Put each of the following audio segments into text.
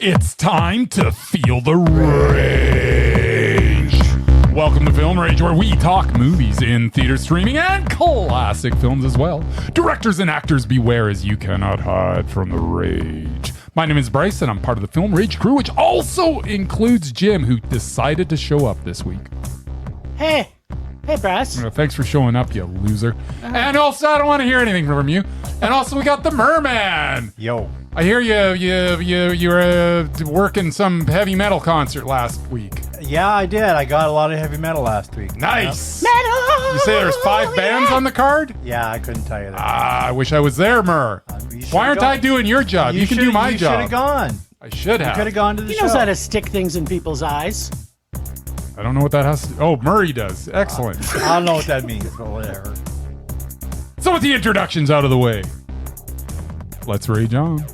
It's time to feel the rage. Welcome to Film Rage, where we talk movies in theater streaming and classic films as well. Directors and actors beware, as you cannot hide from the rage. My name is Bryce, and I'm part of the Film Rage crew, which also includes Jim, who decided to show up this week. Hey, Bryce. Thanks for showing up, you loser. And also, I don't want to hear anything from you. And also, we got the Merman. Yo. I hear you were working some heavy metal concert last week. Yeah, I did. I got a lot of heavy metal last week. Nice. Metal! You say there's 5 bands on the card? Yeah, I couldn't tell you that. I wish I was there, Mur. Why aren't I doing your job? You can do my job. You should have gone. I should have. You could have gone to the show. He knows how to stick things in people's eyes. I don't know what that has to do. Oh, Murray does. Excellent. I don't know what that means, but whatever. So with the introductions out of the way, let's rage on.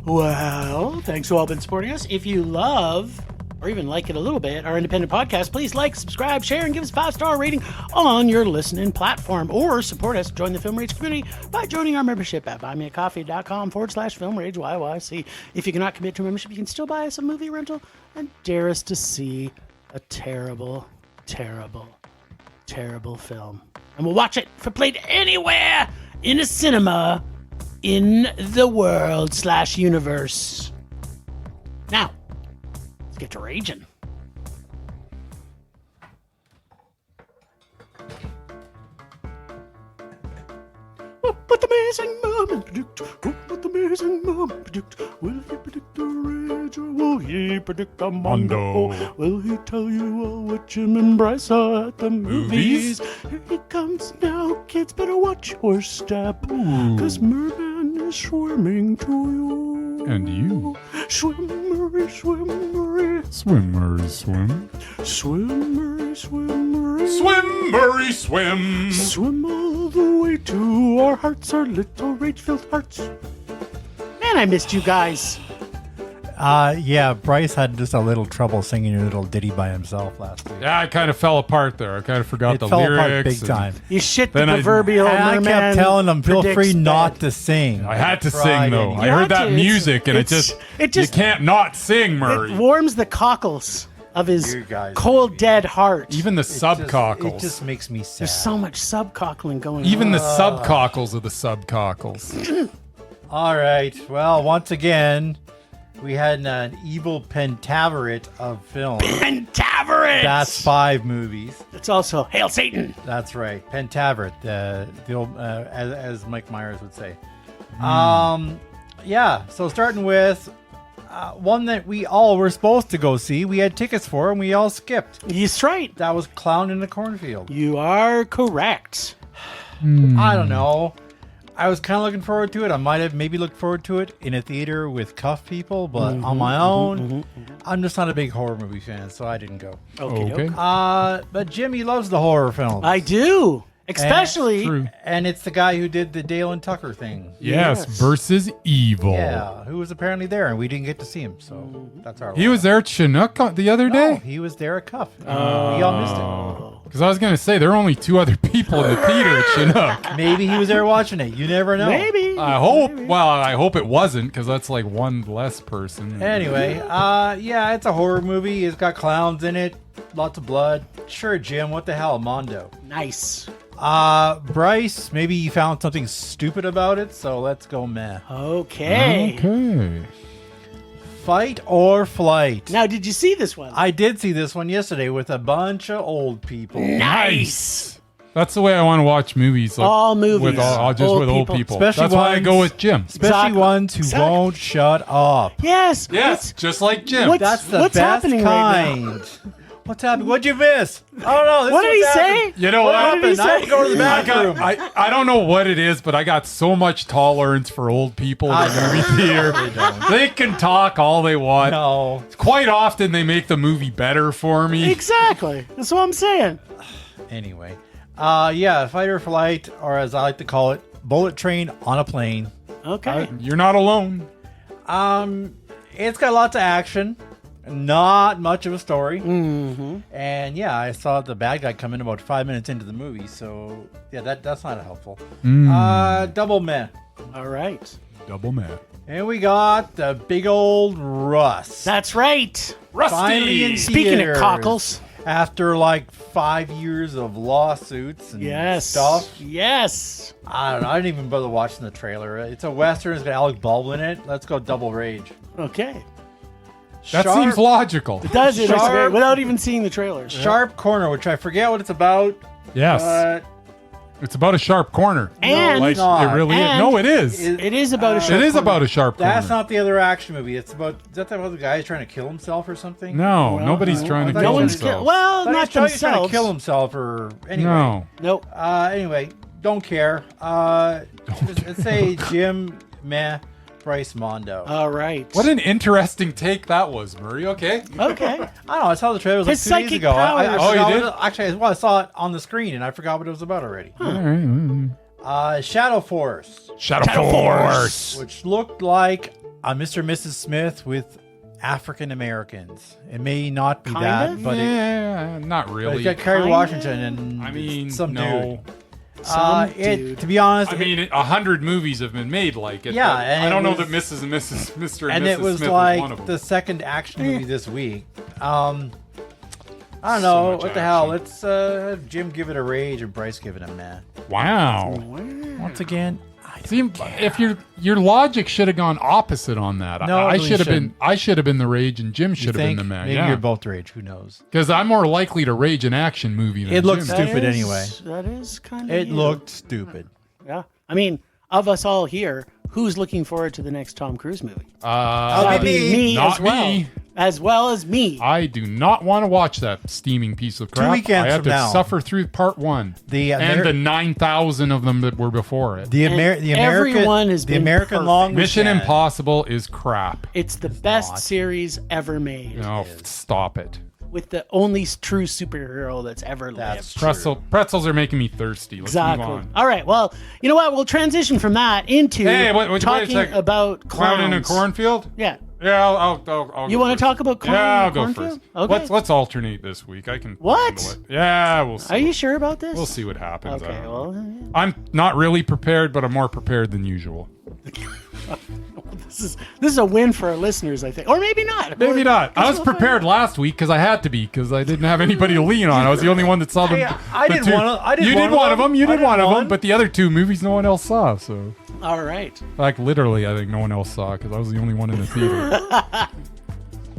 Well, thanks to all been supporting us. If you love, or even like it a little bit, our independent podcast, please like, subscribe, share, and give us a 5-star rating on your listening platform. Or support us, join the Film Rage community by joining our membership at buymeacoffee.com/Film Rage YYC. If you cannot commit to a membership, you can still buy us a movie rental and dare us to see a terrible, terrible, terrible film. And we'll watch it for played anywhere in a cinema in the world/universe. Now, let's get to raging. What the amazing moment predict? What the amazing moment predict? Will he predict the rage or will he predict the mondo? Will he tell you all what Jim and Bryce saw at the movies? Here he comes now, kids, better watch your step. Cause Merman is swimming to you. And you. Swim, Murray, swim, Murray. Swim, Murray, swim. Swim, Murray, swim, Murray. Swim, Murray, swim. Swim all the way to our hearts, our little rage-filled hearts. Man, I missed you guys. Yeah, Bryce had just a little trouble singing a little ditty by himself last week. Yeah, I kind of fell apart there. I kind of forgot It the fell lyrics. apart big time. You shit the Then proverbial And I merman. kept telling him, feel free predicts not bad. to sing. I had to tried sing, though. anyway. I You heard had that to. music, and It you just can't not sing, Murray. It warms the cockles of his You guys cold, dead heart. Even the It subcockles. just makes me sad. There's so much subcockling going Even on. the subcockles of the subcockles. All right. Well, once again, we had an evil pentaveret of films. Pentaveret! That's 5 movies. It's also Hail Satan! That's right. Pentaveret, the old, as Mike Myers would say. Yeah, so starting with one that we all were supposed to go see. We had tickets for, and we all skipped. That's right. That was Clown in the Cornfield. You are correct. I don't know. I was kind of looking forward to it. I might have maybe looked forward to it in a theater with cuff people, but on my own, I'm just not a big horror movie fan, so I didn't go. Okay. But Jimmy loves the horror films. I do. Especially. True. And it's the guy who did the Dale and Tucker thing. Yes, Yes. versus evil. Yeah, who was apparently there, and we didn't get to see him, so that's our He was there at Chinook the other No, day? he was there at Cuff. We all missed Because I was going to say, there are only 2 other people in the theater at Chinook. it. Maybe he was there watching it. You never know. Maybe. I hope it wasn't, because that's like one less person. Anyway, yeah, it's a horror movie. It's got clowns in it, lots of blood. Sure, Jim, what the hell, Mondo? Nice. Bryce, maybe you found something stupid about it, so let's go meh. Okay. Okay. Fight or Flight. Now, did you see this one? I did see this one yesterday with a bunch of old people. Nice. That's the way I want to watch movies. Like, All movies. With just Old with old people. people. Especially That's why I ones- go with Jim. Especially Exactly. ones who Exactly. won't shut up. Yes. Yes, just like Jim. What's- That's the What's best happening right now? kind. What's happening? What'd you miss? I don't know. This What is did he what's say? happening. You know What what? happened? I had to go to the bathroom. I don't know what it is, but I got so much tolerance for old people in the movie theater. They can talk all they want. No. Quite often, they make the movie better for me. Exactly. That's what I'm saying. Anyway. Yeah, Fight or Flight, or as I like to call it, Bullet Train on a Plane. Okay. You're not alone. It's got lots of action. Not much of a story. And yeah, I saw the bad guy come in about 5 minutes into the movie, so yeah, that's not helpful. Double meh. All right. Double mad. And we got the big old Russ. That's right. Finally in Speaking of theaters. cockles. After like 5 years of lawsuits and Yes. stuff. Yes. I don't know. I didn't even bother watching the trailer. It's a Western. It's got Alec Baldwin in it. Let's go double rage. Okay. That seems logical. It does it Sharp. without even seeing the trailers. Sharp Corner, which I forget what it's about. Yes. But It's about a sharp corner. And Like, it's not. it really is. And No, it is. it is about a sharp It is corner. about a sharp corner. that's not the other action movie. It's about, is that about the guy who's trying to kill himself or something? No, nobody's trying to I thought kill no one's himself. Well, I not thought he was trying to themselves. kill himself or anyway. No. Nope. Anyway, don't care. Let's say Jim Meh Bryce Mondo. All right. What an interesting take that was, Murray. Okay. Okay. I don't know. I saw the trailer like His 2 days psychic ago. I powers. Oh, you forgot did? what it- actually, well, I saw it on the screen and I forgot what it was about already. All right. Shadow Force, Shadow Force. which looked like a Mr. and Mrs. Smith with African Americans. It may not be Kinda? that, but Yeah, not it's really. got Kerry Kinda? Washington and I mean, some no. dude. Some dude. To be honest, I mean, 100 movies have been made like it. Yeah, but and I it don't know was- that Mrs. and Mr. and Mrs. it was Smith was one of like them. the second action movie this week. I don't So know much what the hell. action. Let's have Jim give it a rage and Bryce give it a meh. Wow. Once again, See, if your logic should have gone opposite on that. No, it I really should have been. shouldn't. I should have been the rage, and Jim you should have been think the man. maybe Yeah, you're both rage. Who knows? because I'm more likely to rage an action movie than It looks Jim. stupid anyway. That is kind of. It looked stupid. Yeah. I mean, of us all here, who's looking forward to the next Tom Cruise movie? That'll be me. Not as well. me. As well as me. I do not want to watch that steaming piece of crap. weekends I had from to now. suffer through part one The and the 9,000 of them that were before it. The And American, everyone has the been American perfect. long Mission weekend. Impossible is crap. It's the best not. series ever made. No, stop it. With the only true superhero that's ever That's lived. Pretzels are making me thirsty. Let's Exactly. move on. All right. Well, you know what? We'll transition from that into Hey, wait a talking second. about clowns. Clown in a cornfield? Yeah. Yeah, I'll You go want to first. talk about clown Yeah, in I'll a go cornfield? first. Okay. Let's alternate this week. I can What? handle it. Yeah, we'll see. Are you sure about this? We'll see what happens. I Okay. don't know. Well, I'm not really prepared, but I'm more prepared than usual. this is a win for our listeners, I think, or maybe not. Maybe not. I was we'll find prepared last week because I had to be because I didn't have anybody to lean on. I was the only one that saw them. I the did two- one of- I did You one did of one of them. them. You I did did one of one. them. But the other two movies, no one else saw. So, All right. like literally, I think no one else saw because I was the only one in the theater.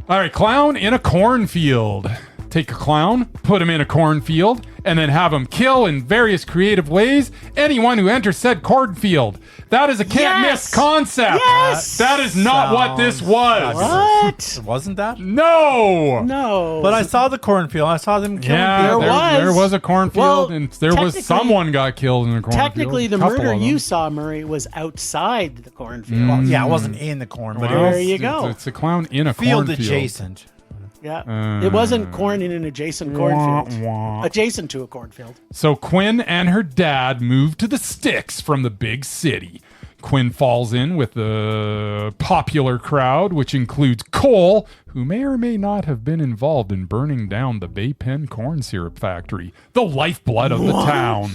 All right, clown in a cornfield. Take a clown, put him in a cornfield, and then have him kill in various creative ways anyone who enters said cornfield. That is a can't Yes! miss concept. Yes! That is not what this Sounds was. What? Wasn't that? No. No. But I saw the cornfield. I saw them killing Yeah, people. there was a cornfield, Well, and there was technically- someone got killed in a cornfield. technically the Couple murder of them. you saw, Murray, was outside the cornfield. Well, yeah, it wasn't in the corn, but Well, it There was you go. It's a clown in a field cornfield. adjacent. Yeah. It wasn't corn in an adjacent cornfield. wah. Adjacent to a cornfield. So Quinn and her dad moved to the sticks from the big city. Quinn falls in with the popular crowd, which includes Cole, who may or may not have been involved in burning down the Bay Pen corn syrup factory, the lifeblood of the town.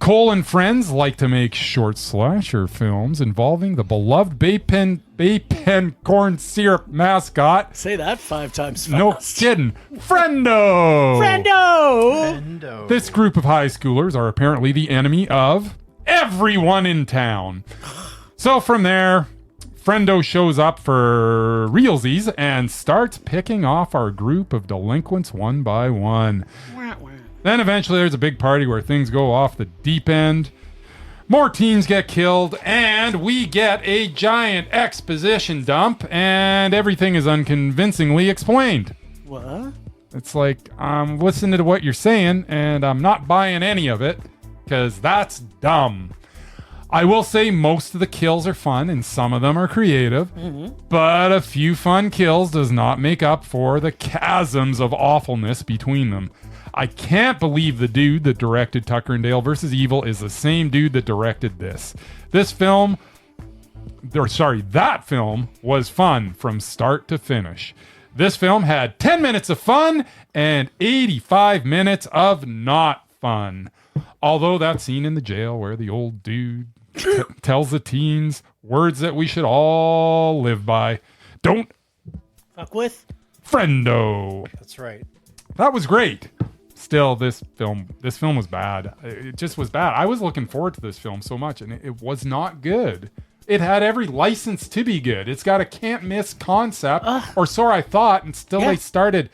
Cole and friends like to make short slasher films involving the beloved Bay Pen corn syrup mascot. Say that 5 times fast. No kidding. Frendo! Frendo! This group of high schoolers are apparently the enemy of everyone in town. So from there, Frendo shows up for realsies and starts picking off our group of delinquents one by one. Wah, wah. Then eventually there's a big party where things go off the deep end. More teens get killed, and we get a giant exposition dump, and everything is unconvincingly explained. What? It's like, I'm listening to what you're saying, and I'm not buying any of it, because that's dumb. I will say most of the kills are fun, and some of them are creative, but a few fun kills does not make up for the chasms of awfulness between them. I can't believe the dude that directed Tucker and Dale vs. Evil is the same dude that directed this. That film was fun from start to finish. This film had 10 minutes of fun and 85 minutes of not fun. Although that scene in the jail where the old dude tells the teens Words that we should all live by. Don't Fuck with. friendo. That's right. That was great. Still, this film was bad. It just was bad. I was looking forward to this film so much, and it was not good. It had every license to be good. It's got a can't miss concept, or so I thought, and still they started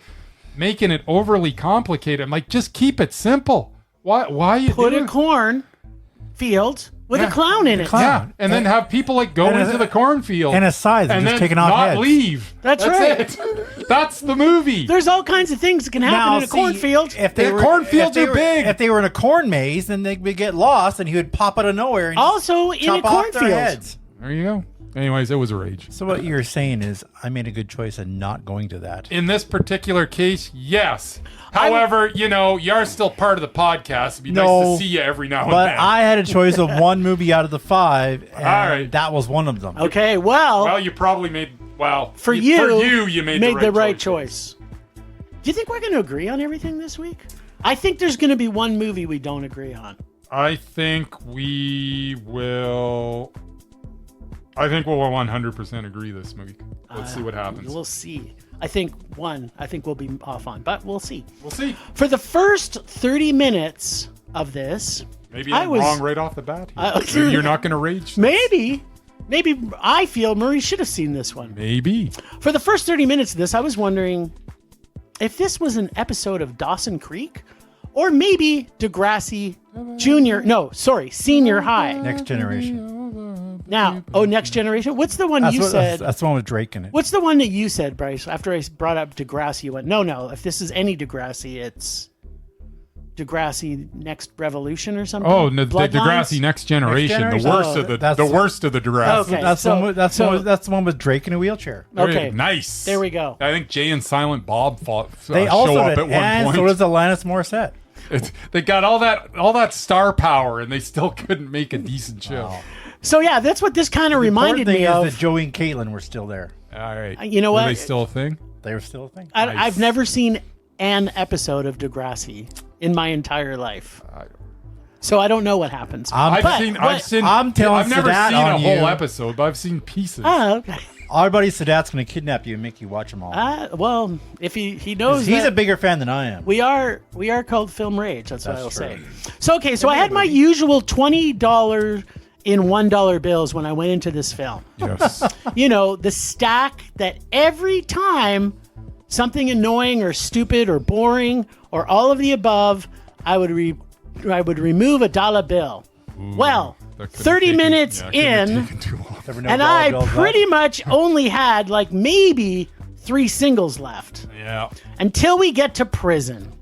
making it overly complicated. I'm like, just keep it simple. Why you Put doing a cornfield with a clown in it. Yeah, and then have people like go into the cornfield and a scythe and just then taking off not heads. leave. That's right. It. That's the movie. There's all kinds of things that can happen in a cornfield. If they The were, cornfields if they are were- big. If they were in a corn maze, then they would get lost, and he would pop out of nowhere and Also in a chop off their cornfield. heads. There you go. Anyways, it was a rage. So what you're saying is, I made a good choice in not going to that. In this particular case, yes. However, you are still part of the podcast. It'd be nice to see you every now and But then. I had a choice of one movie out of the 5, and All right. that was one of them. Okay, well, Well, you probably made for you, you made the right choice. Do you think we're going to agree on everything this week? I think there's going to be one movie we don't agree on. I think we will. I think we'll 100% agree this week. Let's see what happens. We'll see. I think we'll be off on, but we'll see. We'll see. For the first 30 minutes of this, Maybe I'm wrong right off the bat. Maybe you're not going to rage. Maybe I feel Murray should have seen this one. Maybe. For the first 30 minutes of this, I was wondering if this was an episode of Dawson Creek or maybe Degrassi Senior High. Next Generation. Now, Next Generation? What's the one you said? That's the one with Drake in it. What's the one that you said, Bryce? After I brought up Degrassi, you went, no, if this is any Degrassi, it's Degrassi Next Revolution or something? Oh, the Bloodlines? Degrassi Next Generation. Next The Generation? worst of the worst of the Degrassi. Okay. That's So- the one with Drake in a wheelchair. Okay. Nice. There we go. I think Jay and Silent Bob They show also up did, at one and point. so does Alanis Morissette. They got all that star power, and they still couldn't make a decent show. Wow. So yeah, that's what this kind of reminded The me important thing of. is that Joey and Caitlin were still there. All right. You know Were what? they still a thing? They were still a thing. Nice. I've never seen an episode of Degrassi in my entire life. So I don't know what happens. I've But- seen. but- I'm telling I've never Sadat seen a on whole you. episode, but I've seen pieces. Oh, okay. Our buddy Sadat's going to kidnap you and make you watch them all. Well, if he knows He's a that bigger fan than I am. we are called Film Rage. That's what That's I'll say. true. So okay, so I had my usual $20 in $1 bills when I went into this film. Yes. The stack that every time something annoying or stupid or boring or all of the above, I would remove a dollar bill. Well, That could've 30 taken- minutes yeah, couldn't have in, taken too long. Never know and dollar I bills pretty left. much only had like maybe 3 singles left Yeah. until we get to prison.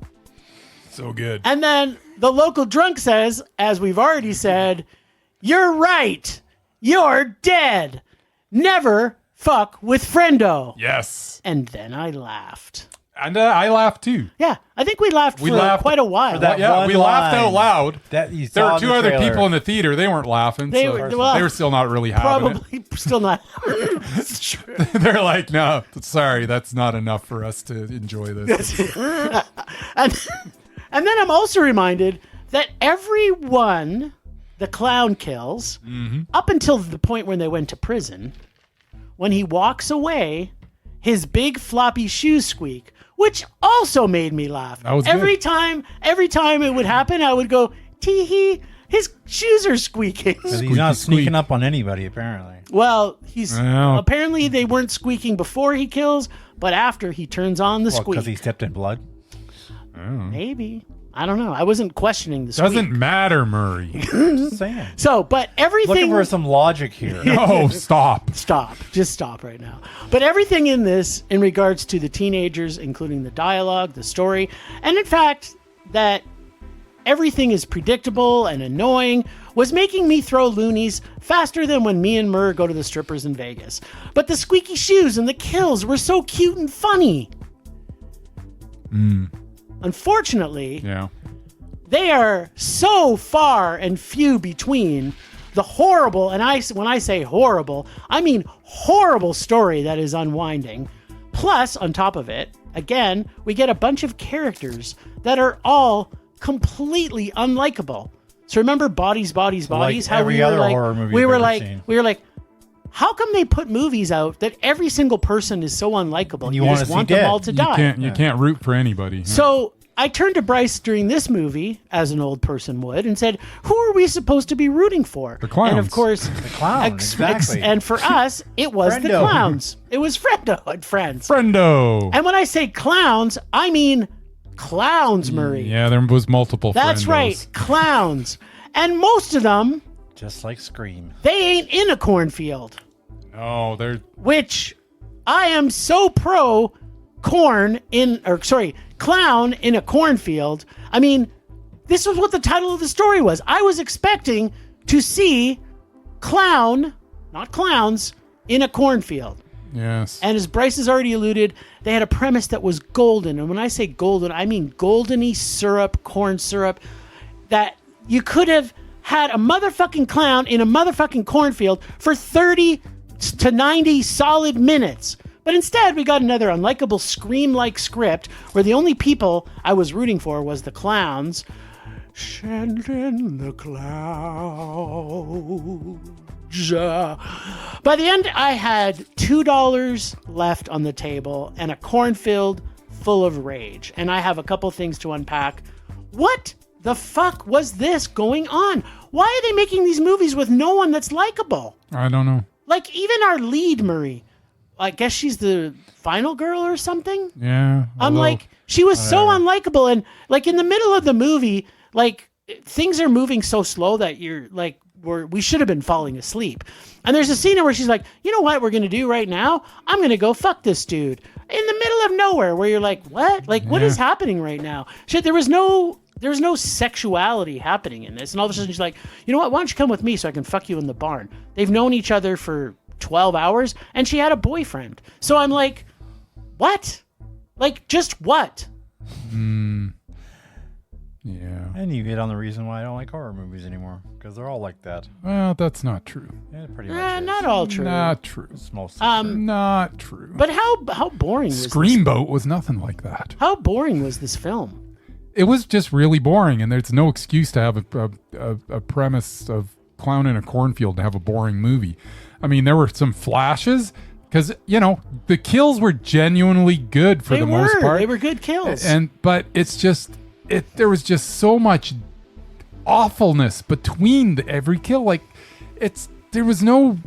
So good. And then the local drunk says, as we've already said, "You're right. You're dead. Never fuck with Frendo." Yes. And then I laughed. And I laughed too. Yeah, I think we laughed for laughed quite a while. for that Yeah, one we laughed line out loud. That you There saw were in two the other trailer. people in the theater. They weren't laughing. They so were- well, they were still not really having Probably still not. It's true. it. They're like, no, sorry, that's not enough for us to enjoy this. and then I'm also reminded that everyone the clown kills, up until the point when they went to prison, when he walks away, his big floppy shoes squeak, which also made me laugh. That was every good. time it would happen, I would go, tee hee, his shoes are squeaking. 'Cause he's not Squeaky sneaking squeak. up on anybody, apparently. Well, he's Well. apparently they weren't squeaking before he kills, but after he turns on the Well, squeak. because he stepped in blood. Maybe. I don't know. I wasn't questioning the squeak. Doesn't matter, Murray. Just saying. So, but everything. Looking for some logic here. No, stop. Stop. Just stop right now. But everything in this, in regards to the teenagers, including the dialogue, the story, and in fact, that everything is predictable and annoying, was making me throw loonies faster than when me and Murr go to the strippers in Vegas. But the squeaky shoes and the kills were so cute and funny. Unfortunately, Yeah. they are so far and few between the horrible, and when I say horrible, I mean horrible story that is unwinding. Plus, on top of it, again, we get a bunch of characters that are all completely unlikable. So remember Bodies, Like how every we were other like, horror movie we you've were ever like, seen. we were like, how come they put movies out that every single person is so unlikable? You just wanna want see them dead. all to die. You can't root for anybody. So I turned to Bryce during this movie, as an old person would, and said, who are we supposed to be rooting for? The clowns. And of course, The clown, exactly. and for us, it was the Frendo. clowns. It was Frendo and Friends. Frendo. And when I say clowns, I mean clowns, Murray. Yeah, there was multiple That's Frendos. right, clowns. And most of them, Just like Scream. they ain't in a cornfield, No, they're which I am so pro clown in a cornfield. I mean, this was what the title of the story was. I was expecting to see clown, not clowns, in a cornfield. yes. And as Bryce has already alluded, they had a premise that was golden. And when I say golden, I mean goldeny syrup, corn syrup, that you could have had a motherfucking clown in a motherfucking cornfield for 30 to 90 solid minutes. But instead, we got another unlikable Scream-like script where the only people I was rooting for was the clowns. Send in the clouds. By the end, I had $2 left on the table and a cornfield full of rage. And I have a couple things to unpack. What the fuck was this going on? Why are they making these movies with no one that's likable? I don't know. Like, even our lead, Murray, I guess she's the final girl or something? Yeah. I'm although- like, she was so unlikable. And, like, in the middle of the movie, like, things are moving so slow that you're, like, we should have been falling asleep. And there's a scene where she's like, you know what we're going to do right now? I'm going to go fuck this dude. In the middle of nowhere, where you're like, what? Like, what is happening right now? Shit, there was no sexuality happening in this. And all of a sudden she's like, you know what? Why don't you come with me so I can fuck you in the barn? They've known each other for 12 hours and she had a boyfriend. So I'm like, what? Like, just what? Yeah. And you get on the reason why I don't like horror movies anymore. Because they're all like that. Well, that's not true. Yeah, pretty much. Not all true. Not true. It's mostly Not true. But how boring was Screamboat was nothing like that. How boring was this film? It was just really boring, and there's no excuse to have a premise of clown in a cornfield to have a boring movie. I mean, there were some flashes because the kills were genuinely good for the most part. They were good kills. But it's just there was just so much awfulness between every kill. Like there was no.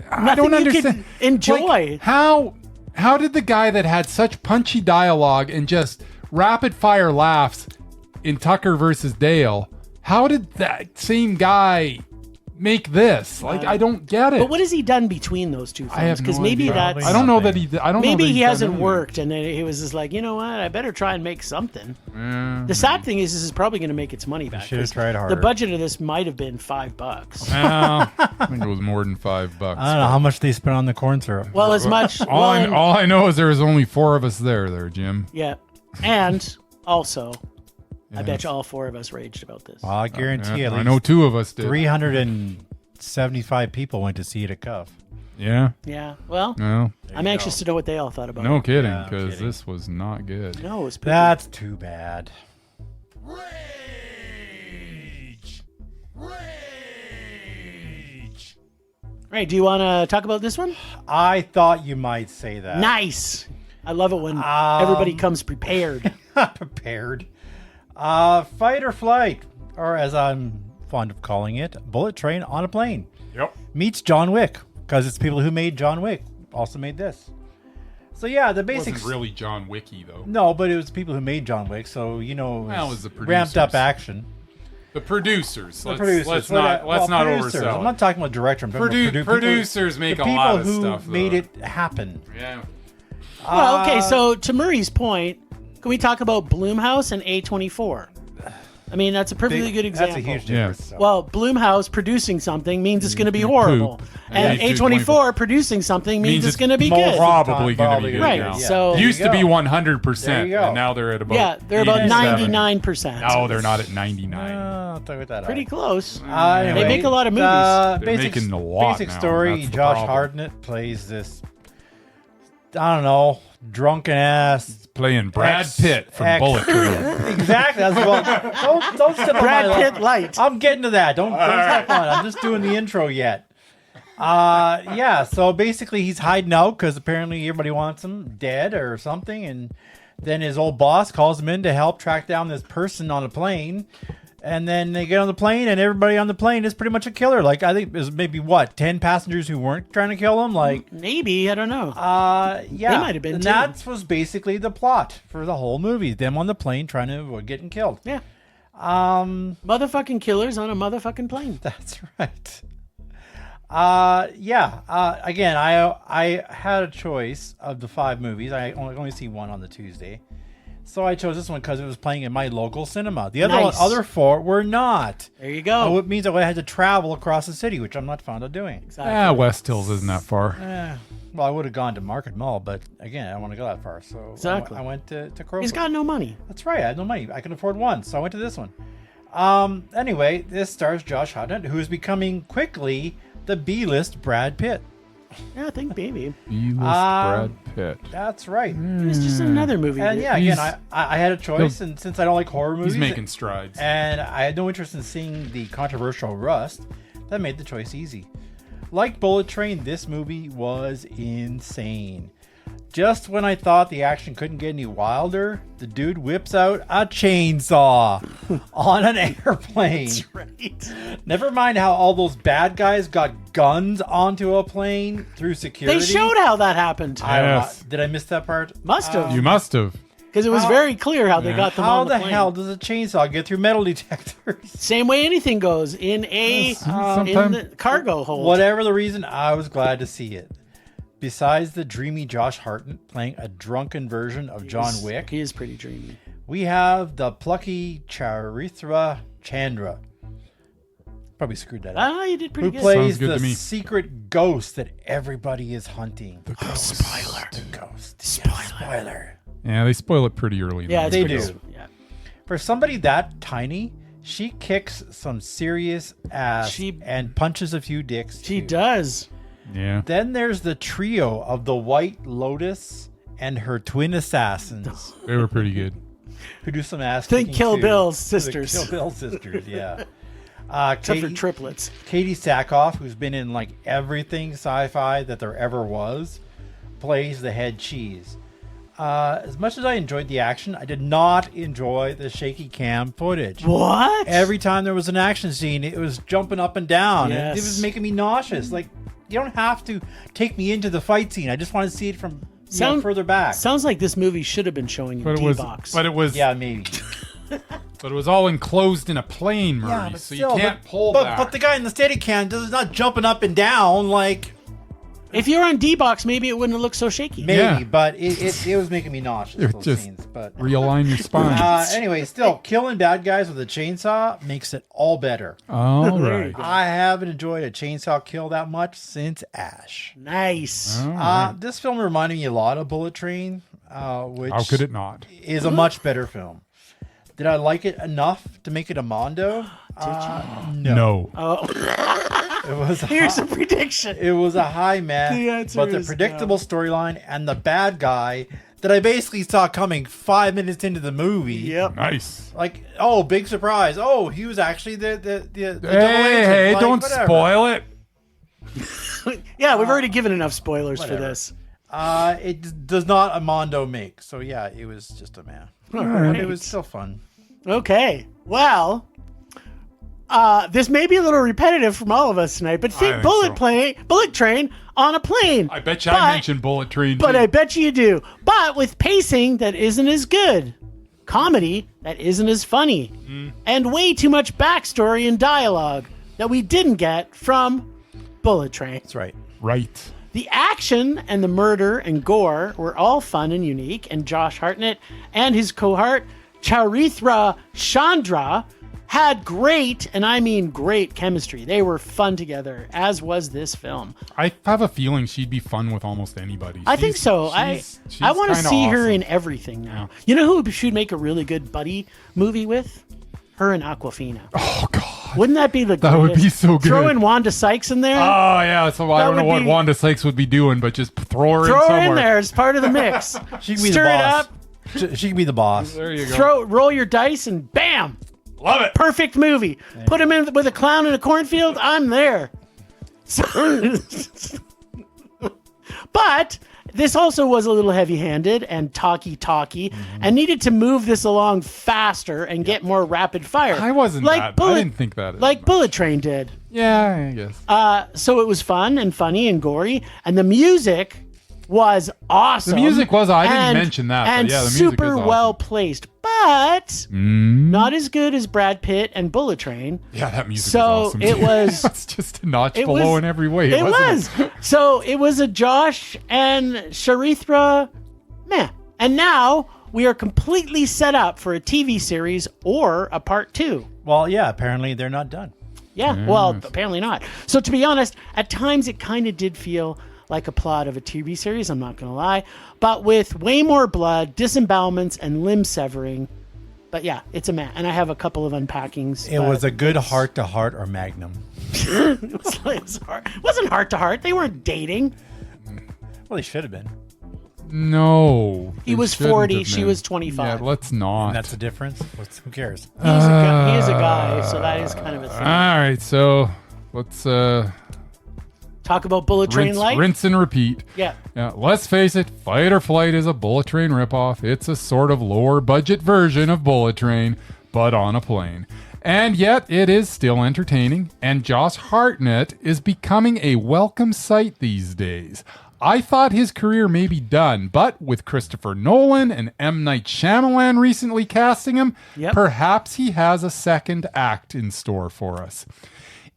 I don't Nothing you understand. could enjoy. Like, how did the guy that had such punchy dialogue and just rapid fire laughs in Tucker versus Dale, how did that same guy make this? Like, I don't get it. But what has he done between those two films? I have no Because maybe idea. that's I don't know that he. I don't know maybe that he he's done hasn't anything. worked, and then he was just like, you know what? I better try and make something. The sad thing is, this is probably going to make its money back. should have 'cause tried harder. The budget of this might have been $5. Well, I think it was more than $5. I don't know how much they spent on the corn syrup. Well, as much. All I know is there was only 4 of us there, Jim. Yeah, and also, I bet you all 4 of us raged about this. Well, I guarantee Yeah, at I least know 2 of us did. 375 people went to see it at Cuff. Yeah. Yeah. Well, No. I'm anxious to know what they all thought about No it. kidding, Yeah, because kidding. this was not good. No, it was pretty That's too bad. Right, do you want to talk about this one? I thought you might say that. Nice. I love it when everybody comes prepared. Prepared. Fight or flight, or as I'm fond of calling it, Bullet Train on a Plane. Yep. Meets John Wick, because it's people who made John Wick also made this. So yeah, the basics. Wasn't really John Wicky though. No, but it was people who made John Wick, so it Well, it was the ramped up producers. action. The producers. The Let's producers. not producers. oversell I'm it. not talking about director. I'm talking about Producers make the a people lot of who stuff. Though. made it happen. Yeah. Well, okay, so to Murray's point, can we talk about Blumhouse and A24? I mean, that's a perfectly good example. That's a huge Yeah. difference. so. Well, Blumhouse producing something means it's going to be horrible. Poop. And Yeah. A24 producing something means it's going to be most good. Probably going to be good. Right, now. so- There used you to be go. 100%, There you go. and now they're at about Yeah, they're about 87. 99%. No, they're not at 99. I'll talk about that. Pretty close. Anyway, They make a lot of movies. They're Basic, making a lot basic now, story. that's the Josh problem. Hartnett plays this, I don't know, drunken ass. Playing Brad Ex- Pitt from ex- Bullet Train. Exactly. That's don't step on Brad my Pitt light. I'm getting to that. Don't step on it. I'm just doing the intro yet. Yeah, so basically he's hiding out because apparently everybody wants him dead or something, and then his old boss calls him in to help track down this person on a plane. And then they get on the plane, and everybody on the plane is pretty much a killer. Like, I think there's maybe, 10 passengers who weren't trying to kill him? Like, maybe, I don't know. Yeah. They might have been, and too. that was basically the plot for the whole movie. Them on the plane trying to avoid getting killed. Yeah. Motherfucking killers on a motherfucking plane. That's right. Again, I had a choice of the 5 movies. I only see one on the Tuesday. So I chose this one because it was playing in my local cinema. The other 4 were not. There you go. It means I had to travel across the city, which I'm not fond of doing. Exactly. West Hills isn't that far. Well, I would have gone to Market Mall, but again, I don't want to go that far. So Exactly. I went to Cornfield. He's got no money. That's right. I had no money. I can afford one, so I went to this one. Anyway, this stars Josh Hartnett, who is becoming quickly the B-list Brad Pitt. Yeah, I think maybe. B-list Brad Pitt. That's right. It was just another movie. And yeah, again, I had a choice, and since I don't like horror movies, He's making strides. and I had no interest in seeing the controversial Rust, that made the choice easy. Like Bullet Train, this movie was insane. Just when I thought the action couldn't get any wilder, the dude whips out a chainsaw on an airplane. That's right. Never mind how all those bad guys got guns onto a plane through security. They showed how that happened. I don't know. Yes. Did I miss that part? Must have. You must have. Because it was very clear how they got them How on the the plane. hell does a chainsaw get through metal detectors? Same way anything goes in in the cargo hold. Whatever the reason, I was glad to see it. Besides the dreamy Josh Hartnett playing a drunken version of John Wick, He is pretty dreamy. we have the plucky Charithra Chandra. Probably screwed that up. Ah, you did pretty Who good. Sounds plays good the to me. secret ghost that everybody is hunting. The ghost. Spoiler. ghost. Spoiler. Yeah, spoiler. Yeah, they spoil it pretty early. in Yeah, the it's They movie. pretty do. good. Yeah. For somebody that tiny, she kicks some serious ass and punches a few dicks. She too. does. Yeah. Then there's the trio of the White Lotus and her twin assassins They were pretty good. who do some ass Think kicking Kill too. Bill's The sisters. Kill Bill sisters, yeah. Except for triplets. Katie Sackhoff, who's been in like everything sci-fi that there ever was, plays the head cheese. As much as I enjoyed the action, I did not enjoy the shaky cam footage. What? Every time there was an action scene, it was jumping up and down. Yes. It was making me nauseous. Like, you don't have to take me into the fight scene. I just want to see it from further back. Sounds like this movie should have been showing in D-Box. But it was. Yeah, maybe. But it was all enclosed in a plane, Murray, but so still, you can't pull but, back. But the guy in the Steadicam is not jumping up and down like If you were on D-Box, maybe it wouldn't have looked so shaky. maybe. Yeah. But it was making me nauseous. Those Just scenes. But realign your spine. anyway, still killing bad guys with a chainsaw makes it all better. All right. I haven't enjoyed a chainsaw kill that much since Ash. Nice. This film reminded me a lot of Bullet Train, which How could it not? is a much better film. Did I like it enough to make it a Mondo? No. It was Here's a prediction. it was a high man, The answer but the is predictable storyline and the bad guy that I basically saw coming 5 minutes into the movie. Yep. Nice. Like, oh, big surprise! Oh, he was actually the double agent. Hey, Like, don't whatever. spoil it. Yeah, we've already given enough spoilers for whatever. this. It does not a Mondo make. So yeah, it was just a man. right. It was still fun. Okay. Well, this may be a little repetitive from all of us tonight, but think think Bullet Train on a plane. I bet you I mentioned Bullet Train. But too. I bet you do. But with pacing that isn't as good, comedy that isn't as funny, and way too much backstory and dialogue that we didn't get from Bullet Train. That's right. Right. The action and the murder and gore were all fun and unique, and Josh Hartnett and his cohort Charithra Chandra had great, and I mean great, chemistry. They were fun together, as was this film. I have a feeling she'd be fun with almost anybody. I think so. she's I want to kinda see her awesome. in everything now. You know who should make a really good buddy movie with? Her and Aquafina. Oh God. Wouldn't that be the That would be greatest? so good. Throw in Wanda Sykes in there. Oh yeah, so I That don't know would what be- Wanda Sykes would be doing, but just throw her in Throw her somewhere. in there as part of the mix. She can be Stir the it boss. up. She can be the boss. There you go. Roll your dice, and bam! Love it. Perfect movie. Put him in with a clown in a cornfield. I'm there. But this also was a little heavy-handed and talky, and needed to move this along faster and get more rapid fire. I wasn't I didn't think that. Like Bullet Train did. Yeah, I guess. So it was fun and funny and gory, and the music was awesome. The music was. I didn't mention that. And but yeah, the music super is awesome. well placed, but not as good as Brad Pitt and Bullet Train. Yeah, that music So was awesome. it was. It's just a notch below in every way. It wasn't was. So it was a Josh and Charithra meh. And now we are completely set up for a TV series or a part 2. Well, yeah, apparently they're not done. Yeah, well, apparently not. So to be honest, at times it kind of did feel like a plot of a TV series, I'm not going to lie. But with way more blood, disembowelments, and limb severing. But yeah, it's a meh. And I have a couple of unpackings. It was a good heart-to-heart or Magnum. It wasn't heart-to-heart. They weren't dating. Well, they should have been. No. He was 40, she was 25. Yeah, let's not. And that's the difference? Who cares? He is a guy, so that is kind of a thing. All right, so let's Talk about Bullet Train Light. rinse and repeat. Yeah. Let's face it, Fight or Flight is a Bullet Train ripoff. It's a sort of lower budget version of Bullet Train, but on a plane. And yet it is still entertaining, and Josh Hartnett is becoming a welcome sight these days. I thought his career may be done, but with Christopher Nolan and M. Night Shyamalan recently casting him, perhaps he has a second act in store for us.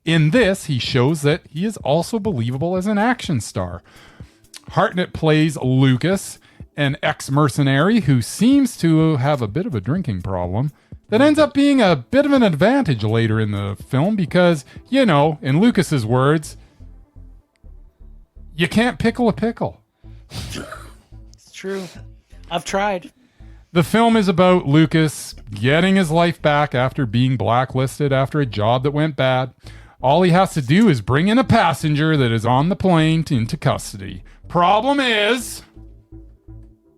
In this, he shows that he is also believable as an action star. Hartnett plays Lucas, an ex-mercenary who seems to have a bit of a drinking problem that ends up being a bit of an advantage later in the film because, you know, in Lucas's words, you can't pickle a pickle. It's true. I've tried. The film is about Lucas getting his life back after being blacklisted after a job that went bad. All he has to do is bring in a passenger that is on the plane into custody. Problem is,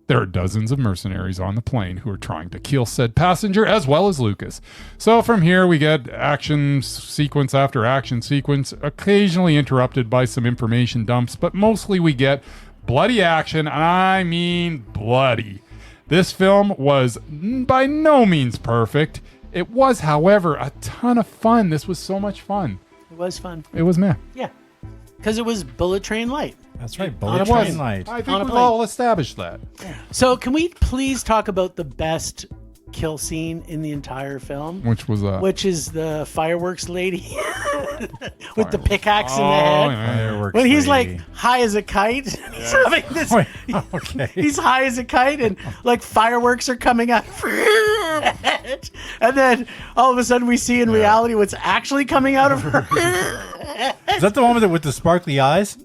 there are dozens of mercenaries on the plane who are trying to kill said passenger as well as Lucas. So from here we get action sequence after action sequence, occasionally interrupted by some information dumps, but mostly we get bloody action, and I mean bloody. This film was by no means perfect. It was, however, a ton of fun. This was so much fun. It was fun. It was meh. Yeah. Because it was Bullet Train Light. That's right, It Bullet was. Train Light. I On think a we've plane. all established that. So can we please talk about the best kill scene in the entire film? Which was Which is the fireworks lady with the pickaxe in the head. Fireworks When he's lady. like high as a kite, he's having this. Wait, okay. He's high as a kite, and like fireworks are coming out of her head. And then all of a sudden, we see in reality what's actually coming out of her. Is that the one with the sparkly eyes?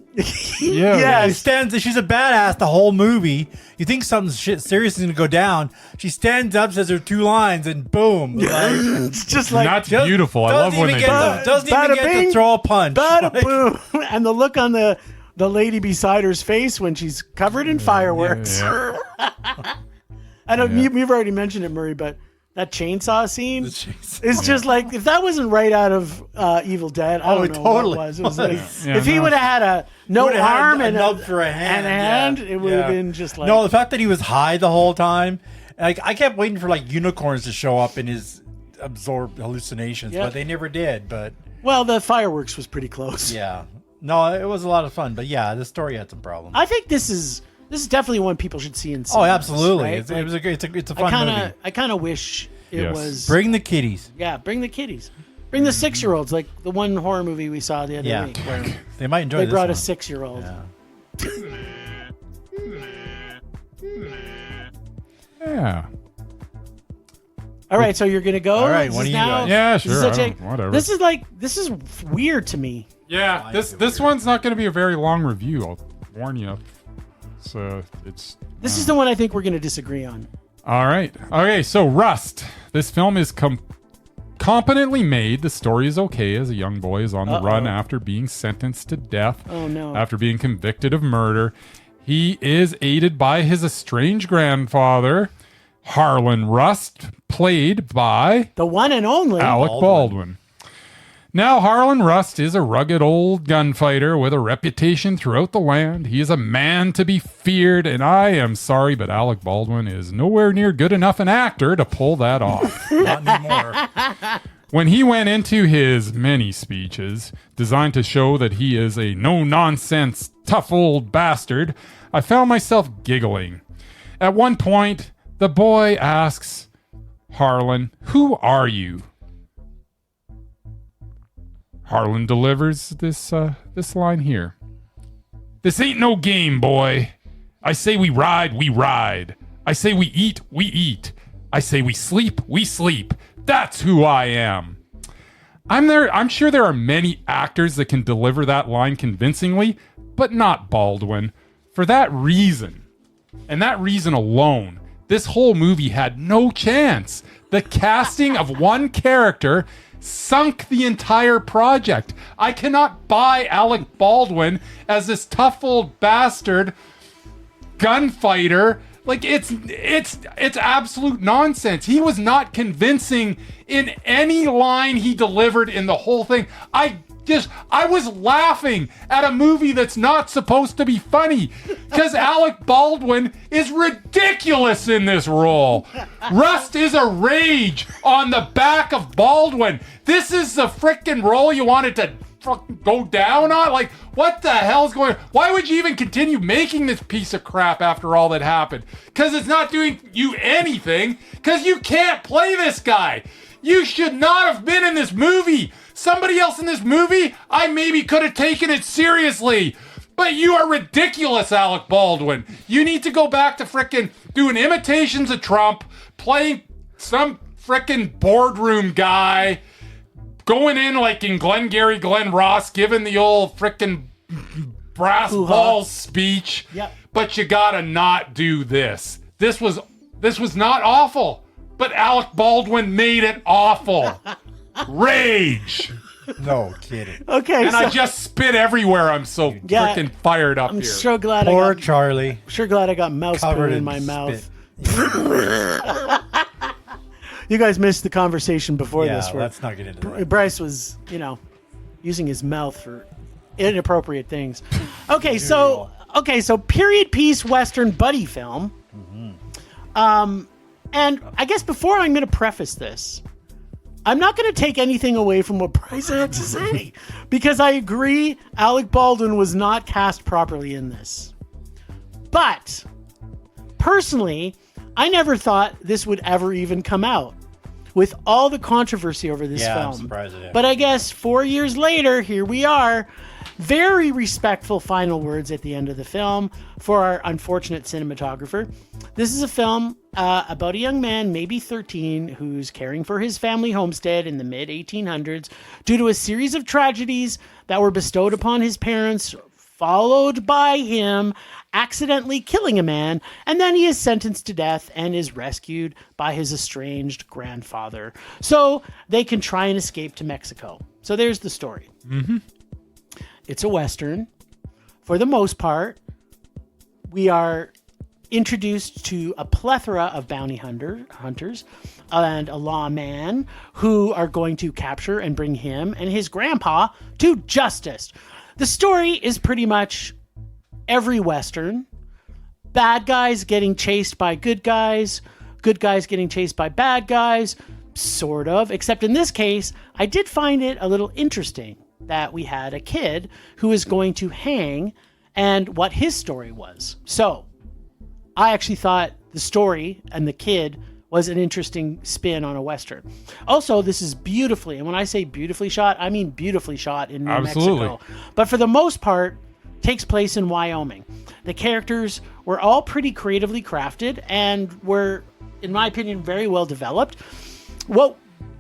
Yeah. She stands. She's a badass the whole movie. You think something serious is gonna go down. She stands up, says her 2 lines, and boom. It's just like That's beautiful. I love when they do that. Doesn't even Bada get bing, to throw a punch. bada Like, boom, and the look on the lady beside her's face when she's covered in fireworks. I don't. You've already mentioned it, Murray, but that chainsaw scene is just like, if that wasn't right out of Evil Dead, I don't know totally what was. It was like, Yeah, if he no. would have had a would've had arm a and nub for a hand, it would have been just like No, the fact that he was high the whole time. Like, I kept waiting for like unicorns to show up in his absorbed hallucinations, Yep. but they never did. But Well, the fireworks was pretty close. yeah, no, it was a lot of fun. But yeah, the story had some problems. I think this is definitely one people should see in cinemas. Oh, absolutely! right? Like, It's a fun movie. I kind of wish it Yes. was. Bring the kiddies. Bring the kiddies. Bring the 6-year-olds, like the one horror movie we saw the other Yeah. week where They might enjoy. they this brought one. a 6-year-old. Yeah. All right, so you're gonna go. All right, This what is do you now- guys- Yeah, this is sure. such a- Whatever. This is weird to me. Yeah, this one's not going to be a very long review. I'll warn you. So it's This is the one I think we're gonna disagree on. all right. Okay, so Rust. This film is competently made. The story is okay as a young boy is on the run after being sentenced to death. Oh, no. After being convicted of murder, he is aided by his estranged grandfather, Harlan Rust, played by The one and only. Alec Baldwin. Now Harlan Rust is a rugged old gunfighter with a reputation throughout the land. He is a man to be feared, and I am sorry, but Alec Baldwin is nowhere near good enough an actor to pull that off. Not anymore. When he went into his many speeches designed to show that he is a no-nonsense, tough old bastard, I found myself giggling. At one point, the boy asks Harlan, "Who are you?" Harlan delivers this line here. "This ain't no game, boy. I say we ride, we ride. I say we eat, we eat. I say we sleep, we sleep. That's who I am." I'm sure there are many actors that can deliver that line convincingly, but not Baldwin. For that reason, and that reason alone, this whole movie had no chance. The casting of one character sunk the entire project. I cannot buy Alec Baldwin as this tough old bastard gunfighter. Like, it's absolute nonsense. He was not convincing in any line he delivered in the whole thing. I was laughing at a movie that's not supposed to be funny because Alec Baldwin is ridiculous in this role. Rust is a rage on the back of Baldwin. This is the frickin' role you wanted to go down on? Like, what the hell's going on? Why would you even continue making this piece of crap after all that happened? Because it's not doing you anything, because you can't play this guy. You should not have been in this movie. Somebody else in this movie, I maybe could have taken it seriously. But you are ridiculous, Alec Baldwin. You need to go back to frickin' doing imitations of Trump, playing some frickin' boardroom guy, going in like in Glengarry Glen Ross, giving the old frickin' brass balls speech. Yep. But you gotta not do this. This was not awful, but Alec Baldwin made it awful. Rage. No kidding. Okay, And I just spit everywhere. I'm so Yeah, freaking fired up I'm here. so glad Poor I got Charlie. mouse Covered poo in in my mouth. spit. You guys missed the conversation before Yeah, this. Where let's not get into that. Bryce was, using his mouth for inappropriate things. Okay, so period piece Western buddy film. And I guess before I'm going to preface this, I'm not going to take anything away from what Bryce had to say because I agree Alec Baldwin was not cast properly in this. But personally, I never thought this would ever even come out with all the controversy over this film. I'm surprised it did. But I guess 4 years later, here we are. Very respectful final words at the end of the film for our unfortunate cinematographer. This is a film about a young man, maybe 13, who's caring for his family homestead in the mid-1800s due to a series of tragedies that were bestowed upon his parents, followed by him accidentally killing a man, and then he is sentenced to death and is rescued by his estranged grandfather so they can try and escape to Mexico. So there's the story. It's a Western. For the most part, we are introduced to a plethora of bounty hunters and a lawman who are going to capture and bring him and his grandpa to justice. The story is pretty much every Western. Bad guys getting chased by good guys getting chased by bad guys, sort of. Except in this case, I did find it a little interesting that we had a kid who is going to hang and what his story was. So I actually thought the story and the kid was an interesting spin on a Western. Also, this is beautifully, and when I say beautifully shot, I mean beautifully shot in New Mexico. But for the most part, takes place in Wyoming. The characters were all pretty creatively crafted and were, in my opinion, very well developed. What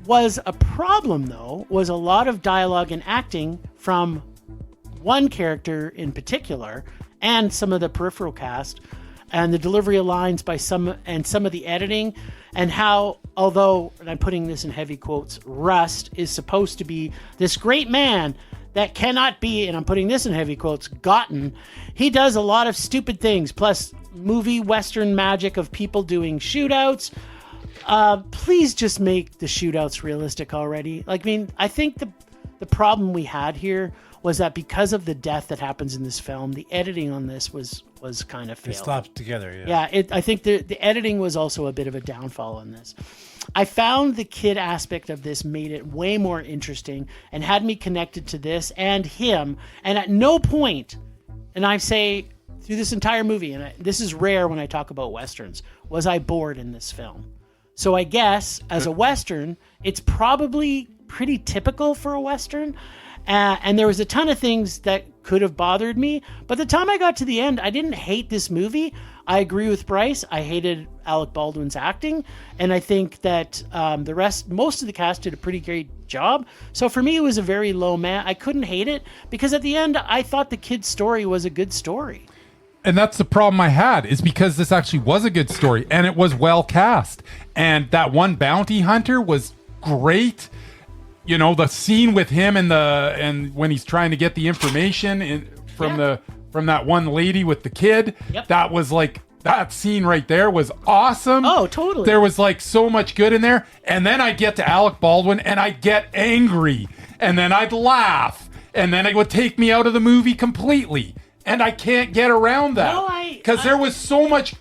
was a problem, though, was a lot of dialogue and acting from one character in particular and some of the peripheral cast, and the delivery of lines by some of the editing, and how, although, and I'm putting this in heavy quotes, Rust is supposed to be this great man that cannot be, and I'm putting this in heavy quotes, gotten. He does a lot of stupid things, plus movie Western magic of people doing shootouts. Please just make the shootouts realistic already. Like, I mean, I think the problem we had here was that because of the death that happens in this film, the editing on this was kind of They failed. slapped together. Yeah. Yeah, I think the editing was also a bit of a downfall on this. I found the kid aspect of this made it way more interesting and had me connected to this and him. And at no point, and I say through this entire movie, and this is rare when I talk about Westerns, was I bored in this film. So I guess as a Western, it's probably pretty typical for a Western. And there was a ton of things that could have bothered me. But the time I got to the end, I didn't hate this movie. I agree with Bryce. I hated Alec Baldwin's acting. And I think that most of the cast did a pretty great job. So for me, it was a very low man. I couldn't hate it because at the end, I thought the kid's story was a good story. And that's the problem I had, is because this actually was a good story and it was well cast. And that one bounty hunter was great. You know, the scene with him and when he's trying to get the information from that one lady with the kid, that was like, that scene right there was awesome. Oh, totally. There was like so much good in there. And then I get to Alec Baldwin and I get angry and then I'd laugh and then it would take me out of the movie completely. And I can't get around that because there was so much.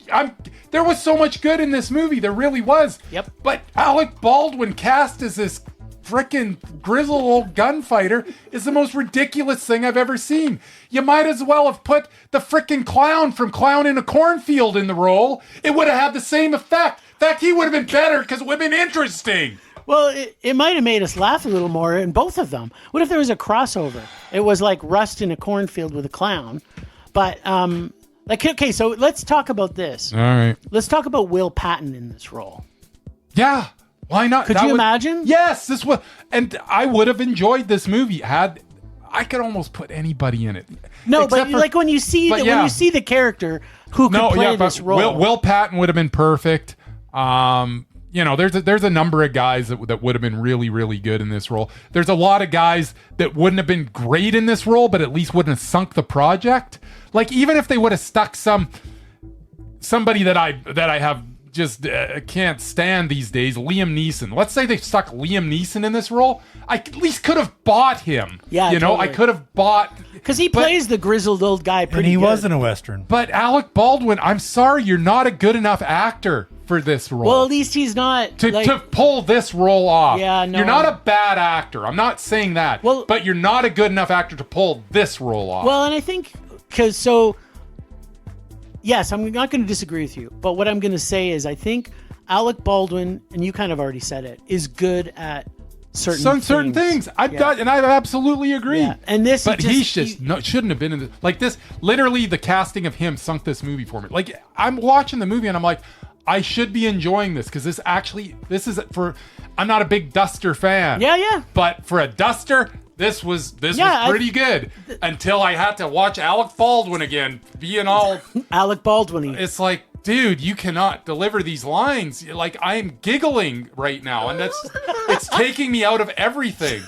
There was so much good in this movie. There really was. Yep. But Alec Baldwin cast as this frickin' grizzled old gunfighter is the most ridiculous thing I've ever seen. You might as well have put the frickin' clown from Clown in a Cornfield in the role. It would have had the same effect. In fact, he would have been better because it would have been interesting. Well, it might have made us laugh a little more in both of them. What if there was a crossover? It was like Rust in a cornfield with a clown. But, okay, so let's talk about this. All right. Let's talk about Will Patton in this role. Yeah. Why not? Could you imagine? Yes, and I would have enjoyed this movie I could almost put anybody in it. No, but like when you see when you see the character who could play this role. Will Patton would have been perfect. You know, there's a number of guys that would have been really, really good in this role. There's a lot of guys that wouldn't have been great in this role, but at least wouldn't have sunk the project. Like even if they would have stuck somebody that I have just can't stand these days, Liam Neeson. Let's say they stuck Liam Neeson in this role. I at least could have bought him. Yeah, you know, totally. I could have bought because he plays the grizzled old guy pretty And he good. wasn't a Western. But Alec Baldwin, I'm sorry, you're not a good enough actor for this role. Well, at least he's not to pull this role off. Yeah, no. You're not a bad actor. I'm not saying that. Well, but you're not a good enough actor to pull this role off. Well, and I think yes, I'm not going to disagree with you. But what I'm going to say is I think Alec Baldwin, and you kind of already said it, is good at certain things. I absolutely agree. Yeah. And this, but he shouldn't have been in like this. Literally, the casting of him sunk this movie for me. Like I'm watching the movie and I'm like, I should be enjoying this because this is for. I'm not a big Duster fan. Yeah. But for a Duster, this was pretty good until I had to watch Alec Baldwin again, being all Alec Baldwin. It's like, dude, you cannot deliver these lines. Like I'm giggling right now, and it's taking me out of everything.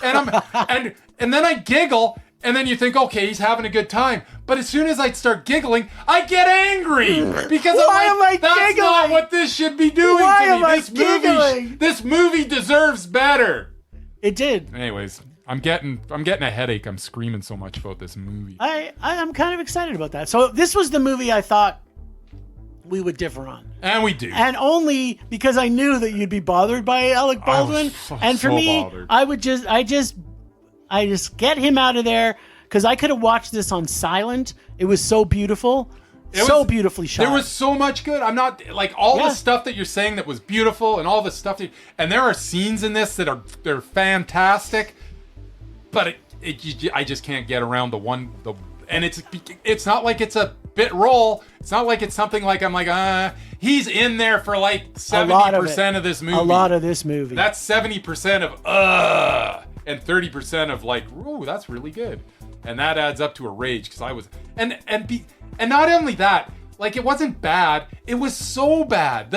And then I giggle, and then you think, okay, he's having a good time. But as soon as I start giggling, I get angry because that's not what this should be doing to me. This movie deserves better. It did. Anyways, I'm getting a headache. I'm screaming so much about this movie. I'm kind of excited about that. So this was the movie I thought we would differ on. And we do. And only because I knew that you'd be bothered by Alec Baldwin. And for me, bothered. I just get him out of there because I could have watched this on silent. It was so beautiful. Beautifully shot. There was so much good. I'm not like all the stuff that you're saying that was beautiful and all the stuff and there are scenes in this that they're fantastic, but I just can't get around and it's not like it's a bit role. It's not like it's something like I'm like he's in there for like 70% of this movie. A lot of this movie. That's 70% of and 30% of like, ooh, that's really good. And that adds up to a rage because I was and not only that, like it wasn't bad, it was so bad.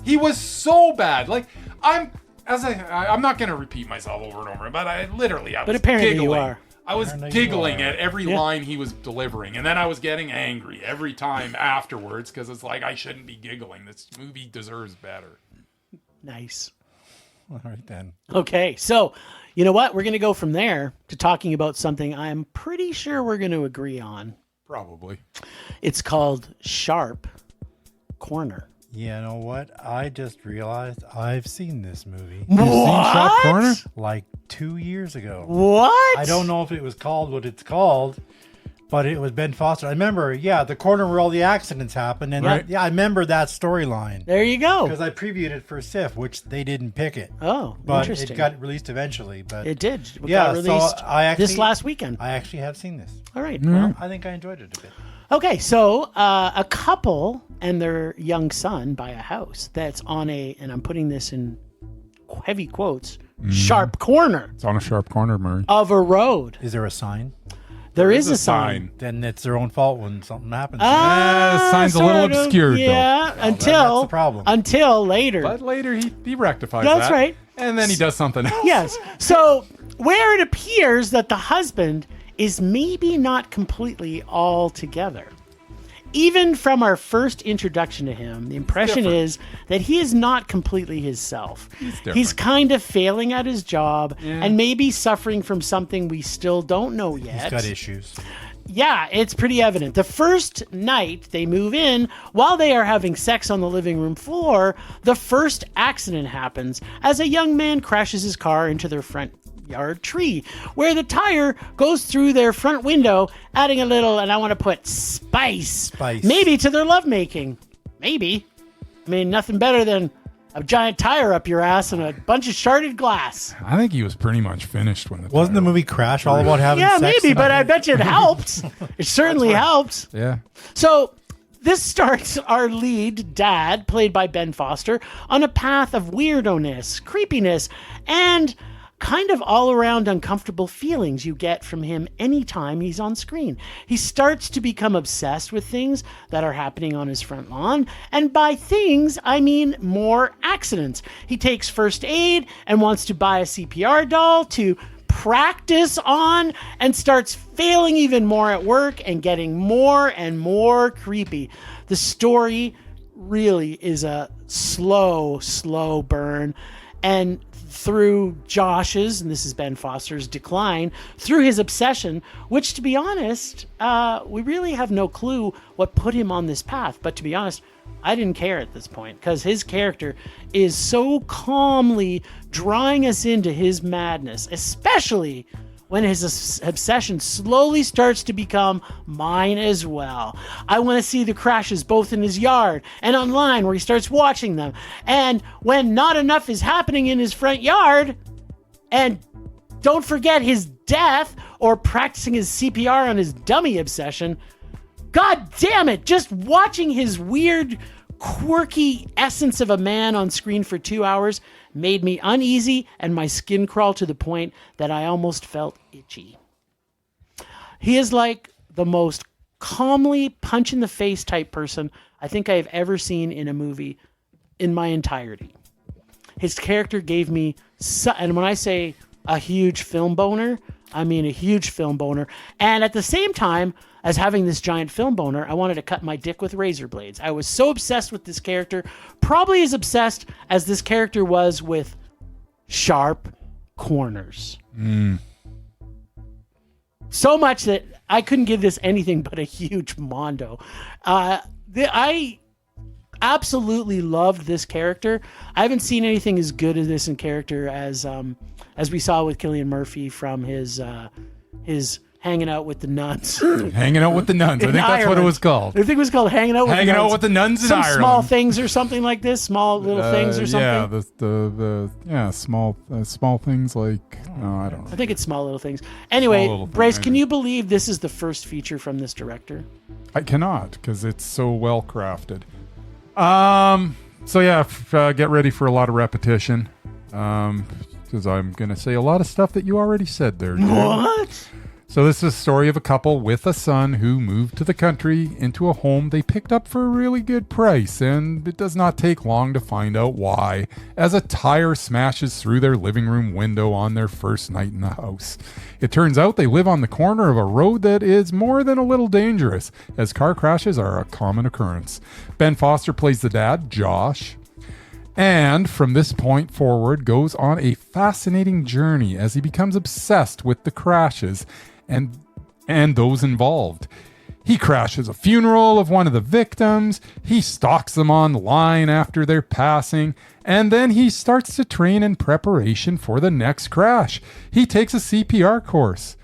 He was so bad. Like I'm not gonna repeat myself over and over, but I was apparently giggling. you are. I was giggling at every line he was delivering, and then I was getting angry every time afterwards because it's like I shouldn't be giggling. This movie deserves better. Nice. All right then. Okay, so You know what? We're going to go from there to talking about something I'm pretty sure we're going to agree on. Probably. It's called Sharp Corner. You know what? I just realized I've seen this movie You've seen Sharp Corner? like 2 years ago. What? I don't know if it was called what it's called, but it was Ben Foster. I remember, the corner where all the accidents happened. And Right. I remember that storyline. There you go. Because I previewed it for SIF, which they didn't pick it. Oh, But interesting. it got released eventually. But It did. It Yeah, got so released I actually- this last weekend. I actually have seen this. All right. Well, I think I enjoyed it a bit. okay, so a couple and their young son buy a house that's on and I'm putting this in heavy quotes, sharp corner It's on a sharp corner, Murray. of a road. Is there a sign? There is a sign. Then it's their own fault when something happens. The sign's a little Sort of, obscured, though. Yeah, that's the problem. until later. But later he rectifies That's that. right. And then he does something else. Yes. So where it appears that the husband is maybe not completely all together. Even from our first introduction to him, the impression different. is that he is not completely himself. different. He's kind of failing at his job Yeah. and maybe suffering from something we still don't know yet. He's got issues. Yeah, it's pretty evident. The first night they move in, while they are having sex on the living room floor, the first accident happens as a young man crashes his car into their front yard tree, where the tire goes through their front window, adding a little, and I want to put spice, maybe to their lovemaking. Maybe. I mean, nothing better than a giant tire up your ass and a bunch of sharded glass. I think he was pretty much finished when the Wasn't the movie Crash all about having Yeah, sex? maybe, but I bet you it helps. It certainly helps. Yeah. So this starts our lead, Dad, played by Ben Foster, on a path of weirdo-ness, creepiness, and kind of all-around uncomfortable feelings you get from him anytime he's on screen. He starts to become obsessed with things that are happening on his front lawn, and by things, I mean more accidents. He takes first aid and wants to buy a CPR doll to practice on, and starts failing even more at work and getting more and more creepy. The story really is a slow burn, and through Josh's, and this is Ben Foster's, decline, through his obsession, which, to be honest, we really have no clue what put him on this path. But to be honest, I didn't care at this point, because his character is so calmly drawing us into his madness, especially when his obsession slowly starts to become mine as well. I want to see the crashes both in his yard and online where he starts watching them. And when not enough is happening in his front yard, and don't forget his death or practicing his CPR on his dummy obsession, God damn it, just watching his weird, quirky essence of a man on screen for 2 hours made me uneasy and my skin crawl to the point that I almost felt itchy. He is like the most calmly punch in the face type person I think I have ever seen in a movie in my entirety. His character gave me, and when I say a huge film boner, I mean a huge film boner. And at the same time as having this giant film boner, I wanted to cut my dick with razor blades. I was so obsessed with this character, probably as obsessed as this character was with sharp corners. So much that I couldn't give this anything but a huge mondo. I absolutely loved this character. I haven't seen anything as good as this in character as we saw with Cillian Murphy from his Hanging Out with the Nuns. Hanging Out with the Nuns. I think that's what it was called. I think it was called Hanging Out with the Nuns. Hanging Out with the Nuns in Some Ireland. small things or something like this. Small little things or something. Small things like, no, I don't know. I think it's Small Little Things. Anyway, Small Little Thing, Bryce, maybe. can you believe this is the first feature from this director? I cannot, because it's so well crafted. So yeah, get ready for a lot of repetition. Because I'm going to say a lot of stuff that you already said there, Jay. What? So this is a story of a couple with a son who moved to the country into a home they picked up for a really good price, and it does not take long to find out why, as a tire smashes through their living room window on their first night in the house. It turns out they live on the corner of a road that is more than a little dangerous, as car crashes are a common occurrence. Ben Foster plays the dad, Josh. and from this point forward goes on a fascinating journey as he becomes obsessed with the crashes and those involved. He crashes a funeral of one of the victims, he stalks them online after their passing, and then he starts to train in preparation for the next crash. He takes a CPR course,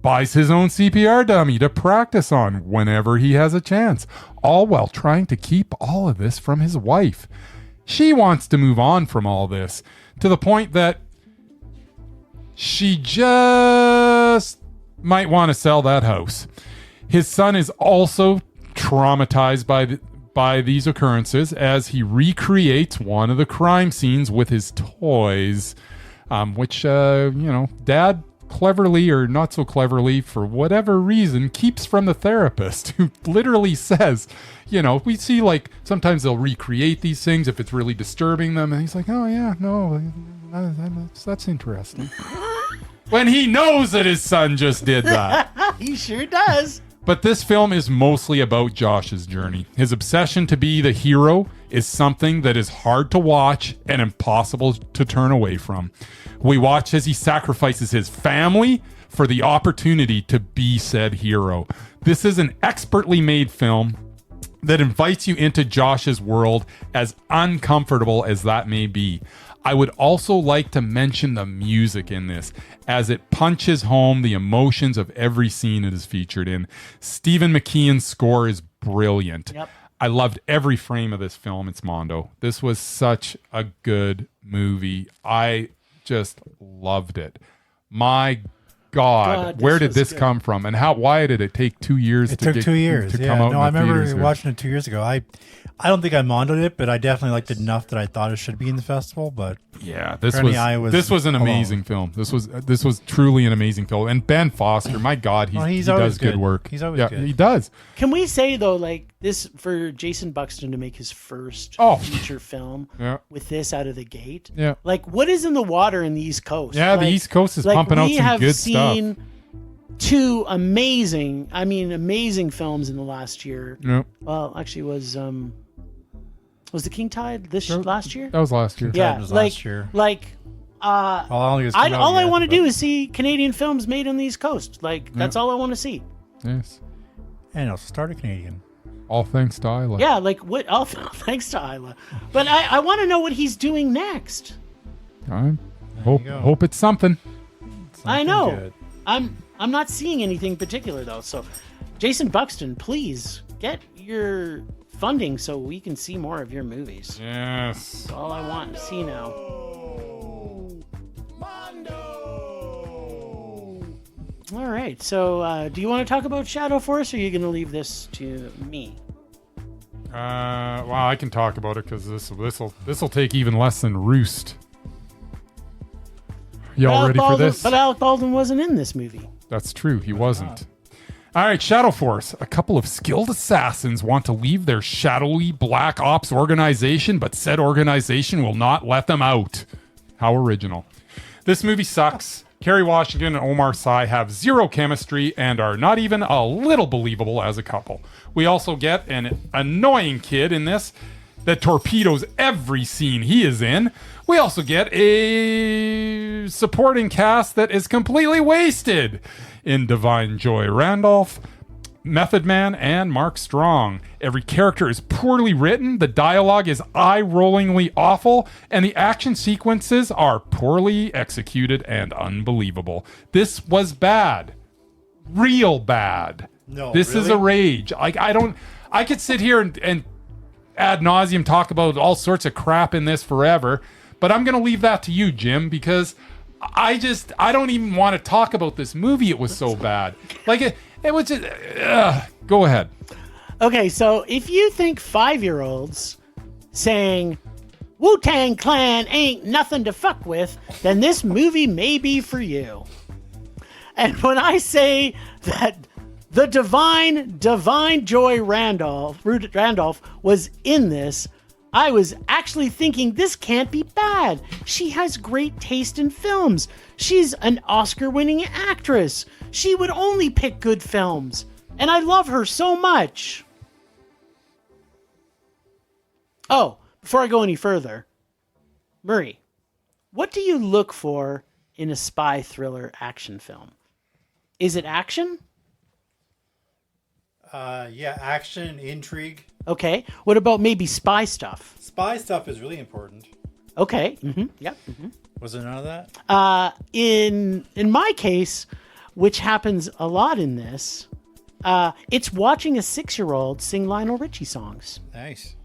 buys his own CPR dummy to practice on whenever he has a chance, all while trying to keep all of this from his wife. She wants to move on from all this, to the point that she just might want to sell that house. His son is also traumatized by these occurrences as he recreates one of the crime scenes with his toys, which, Dad cleverly or not so cleverly, for whatever reason, keeps from the therapist, who literally says, we see like sometimes they'll recreate these things if it's really disturbing them. And he's like, oh yeah, no, that's interesting. When he knows that his son just did that. He sure does. But this film is mostly about Josh's journey. His obsession to be the hero is something that is hard to watch and impossible to turn away from. We watch as he sacrifices his family for the opportunity to be said hero. This is an expertly made film that invites you into Josh's world, as uncomfortable as that may be. I would also like to mention the music in this, as it punches home the emotions of every scene it is featured in. Stephen McKeon's score is brilliant. Yep. I loved every frame of this film. It's Mondo. This was such a good movie. I just loved it. My God, where did this come from? And why did it take 2 years? It took 2 years to come out. No, I remember watching it 2 years ago. I don't think I mondoed it, but I definitely liked it enough that I thought it should be in the festival. But yeah, this was an amazing film. This was truly an amazing film. And Ben Foster, my God, he does good work. He's always good. He does. Can we say though, like this for Jason Buxton to make his first feature film with this out of the gate? Yeah. Like, what is in the water in the East Coast? Yeah, the East Coast is pumping out some good stuff. We have seen two amazing films in the last year. Yep. Well, actually, was the King Tide last year? That was last year. Yeah, last year. All I want to do is see Canadian films made on the East Coast. Like, that's all I want to see. Yes. And also start a Canadian. All thanks to Isla. Yeah, like what? All thanks to Isla. But I want to know what he's doing next. I hope it's something. I know. Good. I'm not seeing anything particular though. So, Jason Buxton, please get your funding so we can see more of your movies. Yes. That's all I want to see now. All right. So, do you want to talk about Shadow Force, or are you going to leave this to me? Well, I can talk about it because this will take even less than Roost. Y'all ready for this? But Alec Baldwin wasn't in this movie. That's true. He wasn't. All right, Shadow Force. A couple of skilled assassins want to leave their shadowy black ops organization, but said organization will not let them out. How original. This movie sucks. Kerry Washington and Omar Sy have zero chemistry and are not even a little believable as a couple. We also get an annoying kid in this that torpedoes every scene he is in. We also get a supporting cast that is completely wasted in Divine Joy Randolph, Method Man, and Mark Strong. Every character is poorly written, the dialogue is eye-rollingly awful, and the action sequences are poorly executed and unbelievable. This was bad. Real bad. No, this is a rage. I could sit here and ad nauseum talk about all sorts of crap in this forever, but I'm going to leave that to you, Jim, because I don't even want to talk about this movie. It was so bad. Like it was just, go ahead. Okay, so if you think 5-year-olds saying Wu-Tang Clan ain't nothing to fuck with, then this movie may be for you. And when I say that the Divine Joy Randolph was in this, I was actually thinking this can't be bad. She has great taste in films. She's an Oscar-winning actress. She would only pick good films. And I love her so much. Oh, before I go any further, Murray, what do you look for in a spy thriller action film? Is it action? Yeah, action, intrigue. Okay. What about maybe spy stuff? Spy stuff is really important. Okay. Mm-hmm. Yep. Mm-hmm. Was there none of that? In my case, which happens a lot in this, it's watching a 6-year-old sing Lionel Richie songs. Nice.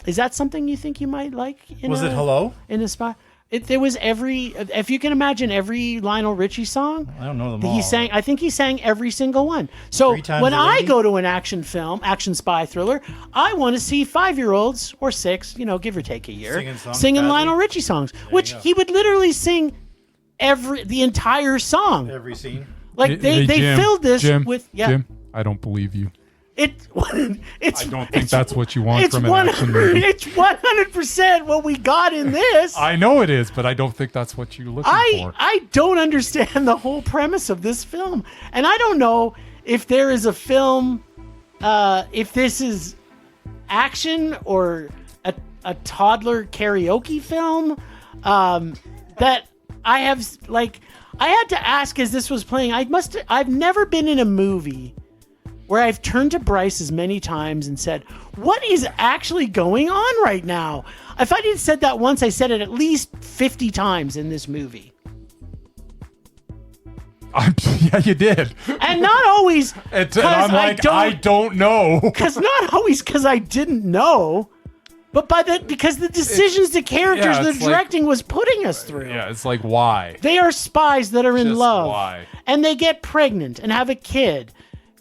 Is that something you think you might like? Was it Hello? In a spy? There was if you can imagine every Lionel Richie song. I don't know them that all. He sang. I think he sang every single one. So when I go to an action film, action spy thriller, I want to see 5-year-olds or 6, give or take a year, singing Lionel Richie songs, which he would literally sing the entire song. Every scene. Like they Jim, filled this Jim, with Jim, I don't believe you. It's I don't think that's what you want from an action movie. It's 100% what we got in this. I know it is, but I don't think that's what you're looking for. I don't understand the whole premise of this film. And I don't know if there is a film, if this is action or a toddler karaoke film, that I have, I had to ask as this was playing. I've never been in a movie where I've turned to Bryce as many times and said, what is actually going on right now? If I didn't said that once, I said it at least 50 times in this movie. Yeah, you did. And not always and I'm like, I don't know. Because not always because I didn't know, but because the decisions the characters the directing was putting us through. Yeah, it's like, why? They are spies that are in love. Why? And they get pregnant and have a kid,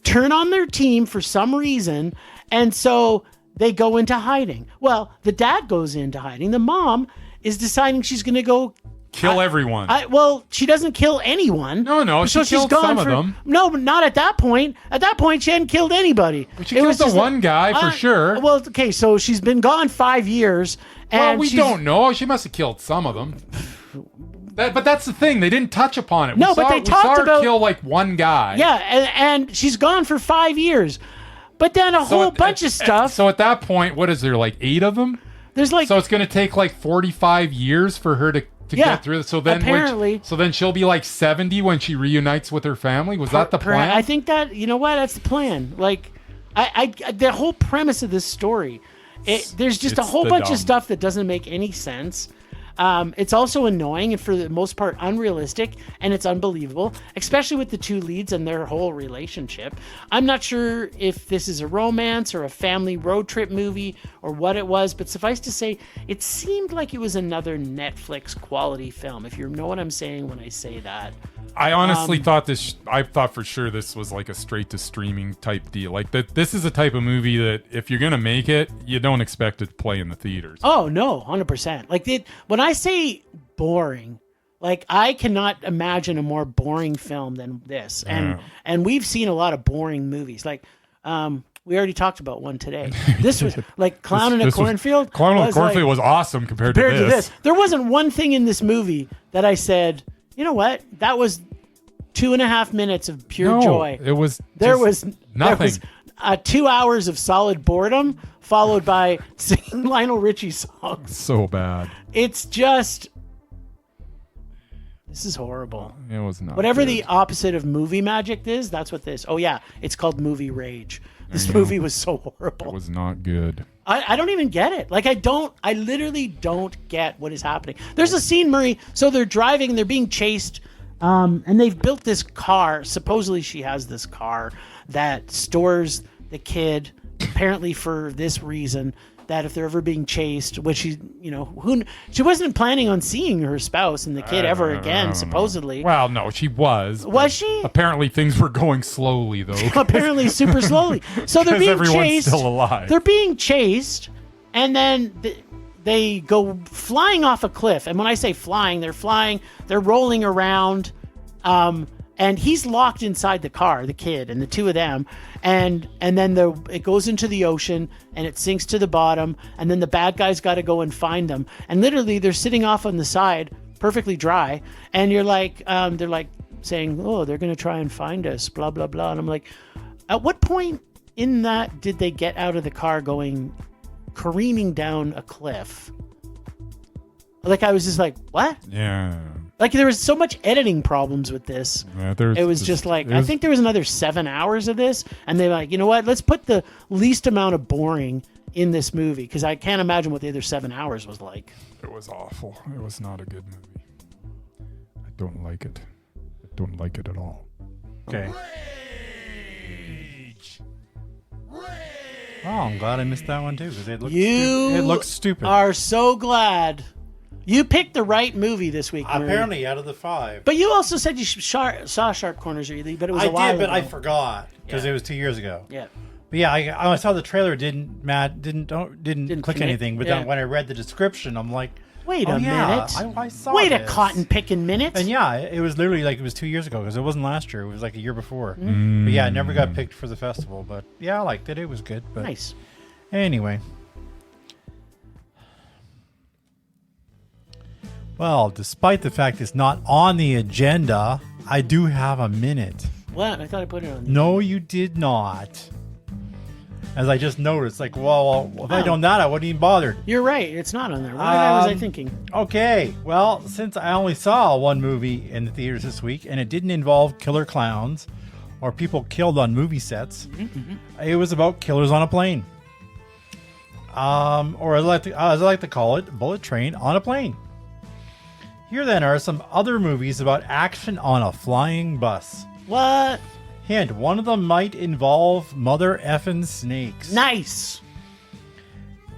turn on their team for some reason, and so they go into hiding. Well, the dad goes into hiding. The mom is deciding she's going to go kill everyone. She doesn't kill anyone. No, she killed some of them. No, but not at that point. At that point, she hadn't killed anybody. But she killed the one guy for sure. Well, okay, so she's been gone 5 years. And we don't know. She must have killed some of them. But that's the thing. They didn't touch upon it. No, but they talked about... her kill one guy. Yeah, and she's gone for 5 years. But then a whole bunch of stuff. So at that point, what is there, 8 of them? There's So it's going to take 45 years for her to get through it. So then apparently. So then she'll be 70 when she reunites with her family? Was that the plan? I think that, you know what? That's the plan. The whole premise of this story, there's just a whole bunch of stuff that doesn't make any sense. It's also annoying and for the most part unrealistic, and it's unbelievable, especially with the two leads and their whole relationship. I'm not sure if this is a romance or a family road trip movie or what it was, but suffice to say, it seemed like it was another Netflix quality film, if you know what I'm saying when I say that. I honestly thought I thought for sure this was a straight to streaming type deal. This is a type of movie that if you're going to make it, you don't expect it to play in the theaters. Oh, no, 100%. When I say boring, I cannot imagine a more boring film than this. And we've seen a lot of boring movies. We already talked about one today. This was Clownin' at Cornfield. Clownin' at Cornfield was awesome compared to this. There wasn't one thing in this movie that I said, you know what? That was 2.5 minutes of pure joy. It was. There was nothing. There was 2 hours of solid boredom, followed by singing Lionel Richie songs. So bad. It's just. This is horrible. It was not. Whatever good. the opposite of movie magic is, that's what this. Oh yeah, it's called movie rage. This movie was so horrible. It was not good. I don't even get it. I literally don't get what is happening. There's a scene, Murray, so they're driving and they're being chased, and they've built this car. Supposedly she has this car that stores the kid, apparently for this reason, that if they're ever being chased, which she wasn't planning on seeing her spouse and the kid ever again, supposedly. Well, no, she was. Was she? Apparently things were going slowly, though. Apparently super slowly. So they're being chased. Still alive. They're being chased, and then they go flying off a cliff. And when I say flying, they're rolling around. And he's locked inside the car, the kid, and the two of them. And then it goes into the ocean, and it sinks to the bottom. And then the bad guys got to go and find them. And literally, they're sitting off on the side, perfectly dry. And you're they're saying, "Oh, they're going to try and find us," blah blah blah. And I'm like, at what point in that did they get out of the car, going careening down a cliff? Like, I was just like, what? Yeah. Like, there was so much editing problems with this. Yeah, It was just like, I think there was another 7 hours of this, and they're like, you know what? Let's put the least amount of boring in this movie, because I can't imagine what the other 7 hours was like. It was awful. It was not a good movie. I don't like it. I don't like it at all. Okay. Oh, I'm glad I missed that one too, because it looks stupid. Are so glad you picked the right movie this week. Murray. Apparently, out of the 5. But you also said you saw Sharp Corners, really, but it was a while ago. I forgot because it was 2 years ago. Yeah. But yeah, I saw the trailer. Didn't click anything. But then when I read the description, I'm like, wait a minute. I saw Wait this. a cotton picking minute. And yeah, it was literally like it was 2 years ago, because it wasn't last year. It was like a year before. But yeah, it never got picked for the festival. But yeah, I liked it. It was good. But nice. Anyway. Well, despite the fact it's not on the agenda, I do have a minute. What? I thought I put it on. No, you did not. As I just noticed, like, well, if I'd done that, I wouldn't even bothered. You're right. It's not on there. What was I thinking? Okay. Well, since I only saw one movie in the theaters this week, and it didn't involve killer clowns or people killed on movie sets, it was about killers on a plane. Or as I like to call it, Bullet Train on a Plane. Here then are some other movies about action on a flying bus. What? Hint, one of them might involve mother effing snakes. Nice.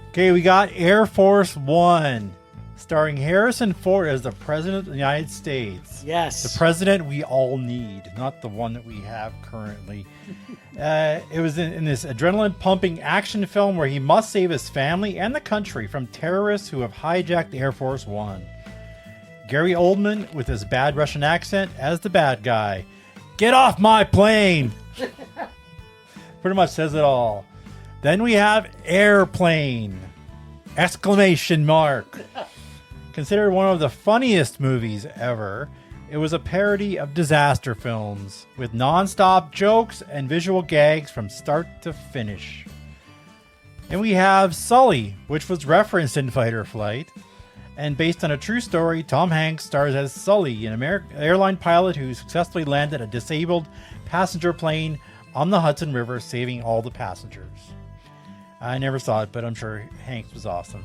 Okay, we got Air Force One, starring Harrison Ford as the President of the United States. Yes. The president we all need, not the one that we have currently. It was in this adrenaline-pumping action film where he must save his family and the country from terrorists who have hijacked Air Force One. Gary Oldman, with his bad Russian accent, as the bad guy. Get off my plane! Pretty much says it all. Then we have Airplane! Exclamation mark! Considered one of the funniest movies ever, it was a parody of disaster films, with non-stop jokes and visual gags from start to finish. And we have Sully, which was referenced in Fight or Flight. And based on a true story, Tom Hanks stars as Sully, an airline pilot who successfully landed a disabled passenger plane on the Hudson River, saving all the passengers. I never saw it, but I'm sure Hanks was awesome.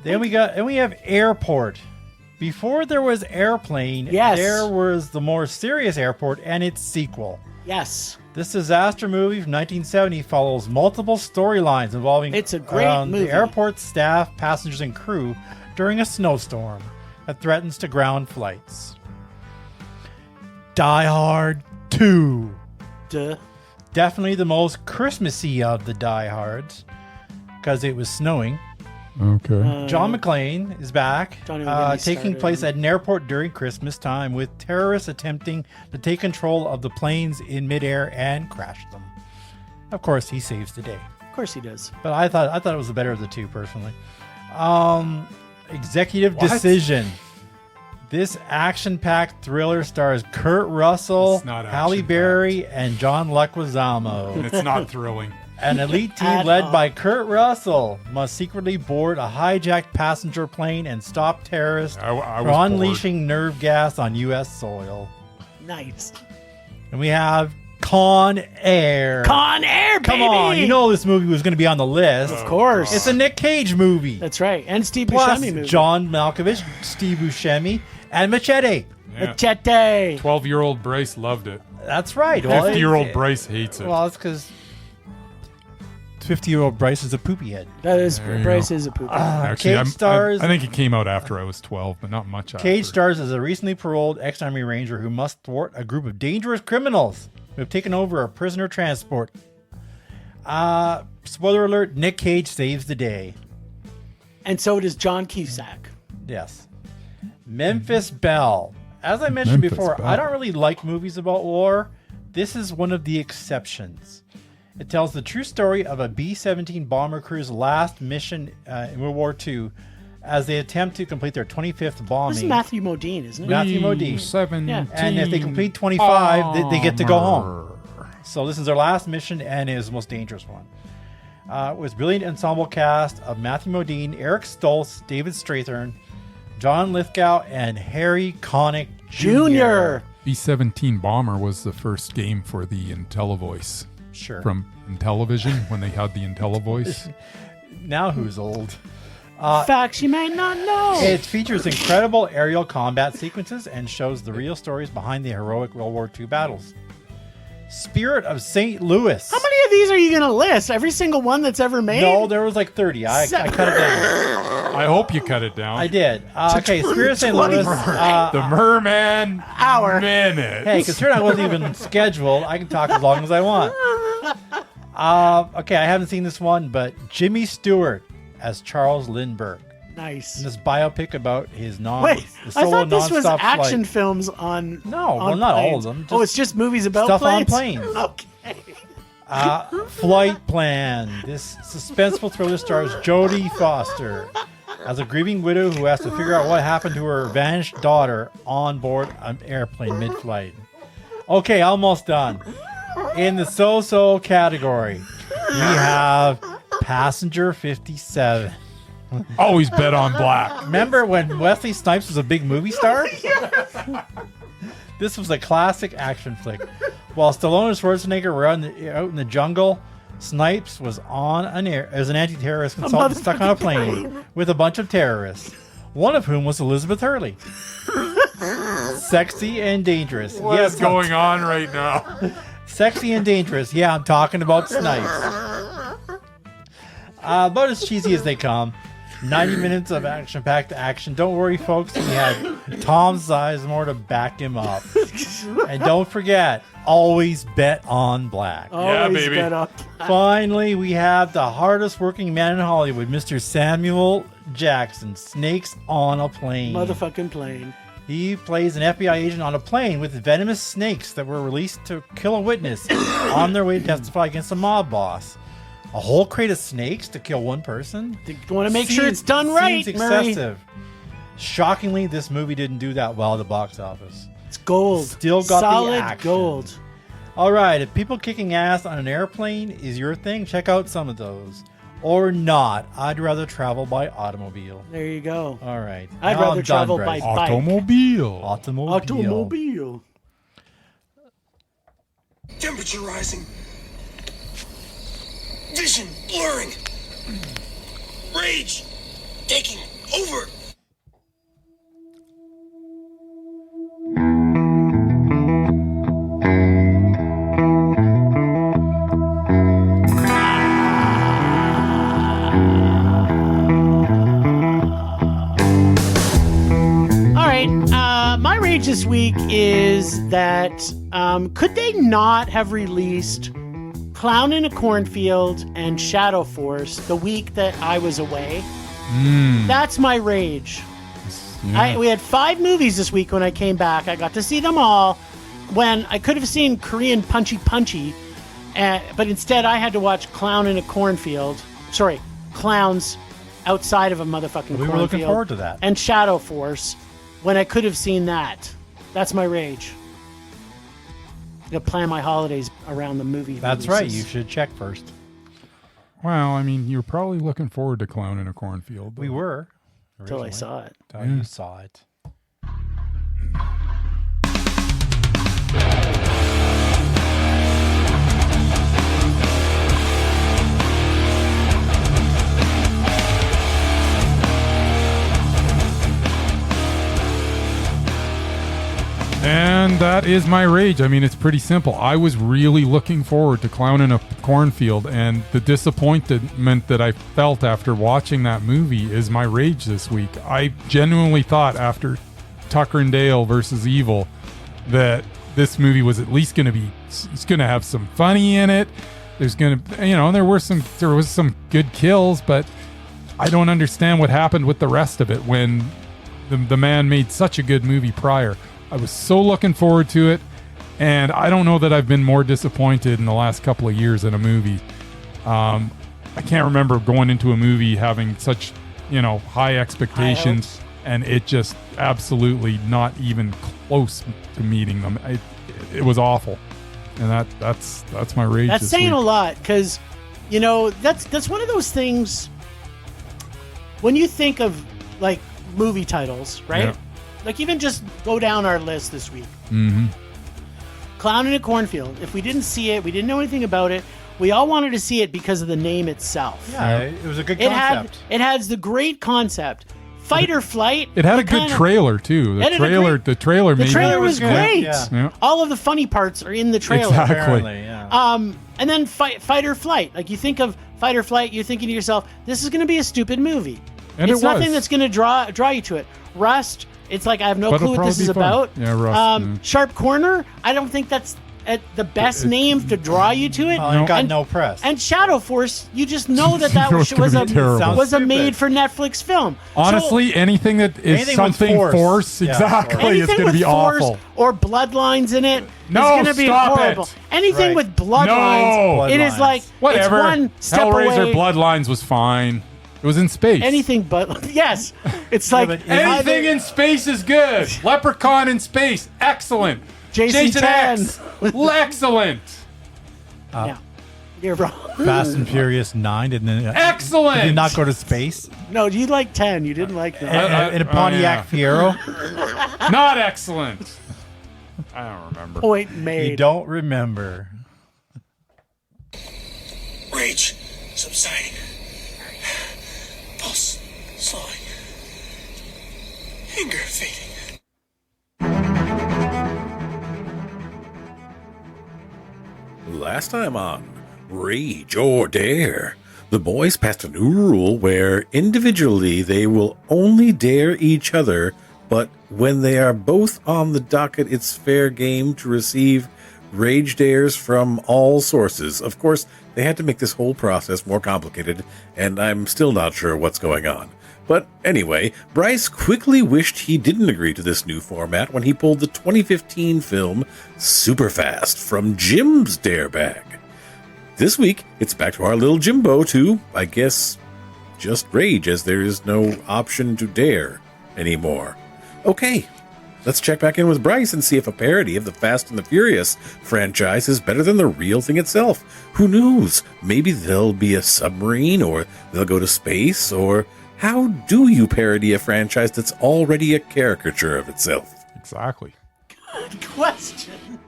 Then we have Airport. Before there was Airplane, there was the more serious Airport and its sequel. Yes. This disaster movie from 1970 follows multiple storylines involving it's a great movie. The airport staff, passengers, and crew during a snowstorm that threatens to ground flights. Die Hard 2. Duh. Definitely the most Christmassy of the Die Hards, because it was snowing. Okay. John McClane is back, taking place at an airport during Christmas time, with terrorists attempting to take control of the planes in midair and crash them. Of course, he saves the day. Of course he does. But I thought it was the better of the two, personally. Executive Decision. This action-packed thriller stars Kurt Russell, Halle Berry, and John Leguizamo. It's not thrilling. An elite team led by Kurt Russell must secretly board a hijacked passenger plane and stop terrorists from unleashing nerve gas on U.S. soil. Nice. And we have Con Air. Con Air, baby! Come on, you know this movie was going to be on the list. Of course. It's a Nick Cage movie. That's right. And Steve Plus, Buscemi movie. John Malkovich, Steve Buscemi, and Machete. Yeah. Machete. 12-year-old Bryce loved it. That's right. 50-year-old Bryce hates it. Well, it's because 50-year-old Bryce is a poopy head. That is, Bryce is a poopy. Actually, Cage stars. I think it came out after I was 12, but not much after. Cage stars as a recently paroled ex-Army Ranger who must thwart a group of dangerous criminals who have taken over a prisoner transport. Spoiler alert, Nick Cage saves the day. And so does John Cusack. Yes. Memphis Belle. As I mentioned before, I don't really like movies about war. This is one of the exceptions. It tells the true story of a B-17 bomber crew's last mission in World War II as they attempt to complete their 25th bombing. This is Matthew Modine, isn't it? Matthew Modine. 17 Yeah. And if they complete 25, they get to go home. So this is their last mission and is the most dangerous one. It was brilliant ensemble cast of Matthew Modine, Eric Stoltz, David Strathern, John Lithgow and Harry Connick Jr. Jr. B-17 Bomber was the first game for the IntelliVoice Sure. from Intellivision when they had the IntelliVoice. Now who's old? Facts you may not know. It features incredible aerial combat sequences and shows the real stories behind the heroic World War II battles. Spirit of St. Louis. How many of these are you going to list? Every single one that's ever made? No, there was like 30. I cut it down. I hope you cut it down. I did. Okay, Spirit of St. Louis. The Murman Hour. Minute. Hey, considering I wasn't even scheduled, I can talk as long as I want. Okay, I haven't seen this one, but Jimmy Stewart as Charles Lindbergh. Nice. In this biopic about his Wait, I solo thought this was nonstop action flight. films on. No, on well, not all of planes. them. Oh, it's just movies about stuff on planes? planes. Okay. Flight Plan. This suspenseful thriller stars Jodie Foster as a grieving widow who has to figure out what happened to her vanished daughter on board an airplane mid-flight. Okay, almost done. In the so-so category, we have Passenger 57. Always bet on black. Remember when Wesley Snipes was a big movie star? This was a classic action flick. While Stallone and Schwarzenegger were out in the jungle, Snipes was as an anti-terrorist consultant stuck on a plane with a bunch of terrorists, one of whom was Elizabeth Hurley. Sexy and dangerous. What is going on right now? Sexy and dangerous. Yeah, I'm talking about Snipes. About as cheesy as they come. 90 minutes of action-packed action. Don't worry, folks. We had Tom Sizemore to back him up. And don't forget, always bet on black. Yeah, Always baby. bet on black. Finally, we have the hardest working man in Hollywood, Mr. Samuel Jackson. Snakes on a plane. Motherfucking plane. He plays an FBI agent on a plane with venomous snakes that were released to kill a witness on their way to testify against a mob boss. A whole crate of snakes to kill one person? You want to make sure it's done right, Seems Murray. excessive. Shockingly, this movie didn't do that well at the box office. It's gold. Still got the solid action. gold. All right, if people kicking ass on an airplane is your thing, check out some of those. Or not. I'd rather travel by automobile. There you go. All right. I'd Now rather I'm travel done, by Bryce. bike. Automobile. Automobile. Temperature rising. Vision blurring. Rage taking over. All right. My rage this week is that could they not have released Clown in a Cornfield and Shadow Force the week that I was away? That's my rage. Yeah. We had 5 movies this week when I came back. I got to see them all when I could have seen Korean Punchy Punchy, but instead I had to watch Clown in a Cornfield. Sorry, Clowns outside of a motherfucking We cornfield. were looking forward to that. And Shadow Force when I could have seen that. That's my rage. I'm gonna plan my holidays around the movie. That's releases. right. You should check first. Well, I mean, you're probably looking forward to Clown in a Cornfield. We were. Until I originally. saw it. Until you saw it. And that is my rage. I mean, it's pretty simple. I was really looking forward to Clown in a Cornfield, and the disappointment that I felt after watching that movie is my rage this week. I genuinely thought after Tucker and Dale versus Evil that this movie was at least going to be, it's going to have some funny in it. There's going to, you know, there was some good kills, but I don't understand what happened with the rest of it when the man made such a good movie prior. I was so looking forward to it, and I don't know that I've been more disappointed in the last couple of years in a movie. I can't remember going into a movie having such, high expectations, and it just absolutely not even close to meeting them. It was awful, and that's my rage. That's this saying week. a lot because, that's one of those things. When you think of like movie titles, right? Yeah. Like even just go down our list this week. Mm-hmm. Clown in a Cornfield. If we didn't see it, we didn't know anything about it. We all wanted to see it because of the name itself. Yeah, it was a good It concept. has the great concept. Fight or flight. It had a good trailer too. The trailer The made trailer it. was good. great. Yeah. All of the funny parts are in the trailer. Exactly. Apparently, yeah. And then fight or flight. Like you think of fight or flight, you're thinking to yourself, this is going to be a stupid movie. And it's it nothing was. that's going to draw you to it. Rust. It's like I have no But clue it'll what this probably is be fun. about. Yeah, Rust. Sharp Corner. I don't think that's the best name to draw you to it. It got and, no press. And Shadow Force, you just know that You know it's was gonna be terrible. was a Sounds made stupid. for Netflix film. Honestly, anything that is Anything with something force. Yeah, exactly, so it's anything going to with be Force awful. or bloodlines in it No, is going to be stop horrible. it. Anything Right. with bloodlines, No. it is Bloodlines. like Whatever. It's one step Hellraiser away. Bloodlines was fine. It was in space. Anything but yes, it's like but Anything in space is good. Leprechaun in space, excellent. Jason X, excellent. Yeah, you're wrong. Fast and Furious 9 didn't Excellent. did not go to space. No, you like 10. You didn't like that. And a Pontiac Fiero. Not excellent. I don't remember. Point You made. don't remember. Rage subsiding. Pulse slowing. Anger fading. Last time on Rage or Dare, the boys passed a new rule where individually they will only dare each other, but when they are both on the docket, it's fair game to receive rage dares from all sources. Of course, they had to make this whole process more complicated, and I'm still not sure what's going on. But anyway, Bryce quickly wished he didn't agree to this new format when he pulled the 2015 film Superfast from Jim's Dare Bag. This week, it's back to our little Jimbo to, I guess, just rage, as there is no option to dare anymore. Okay, let's check back in with Bryce and see if a parody of the Fast and the Furious franchise is better than the real thing itself. Who knows? Maybe there'll be a submarine, or they'll go to space, or how do you parody a franchise that's already a caricature of itself? Exactly. Question.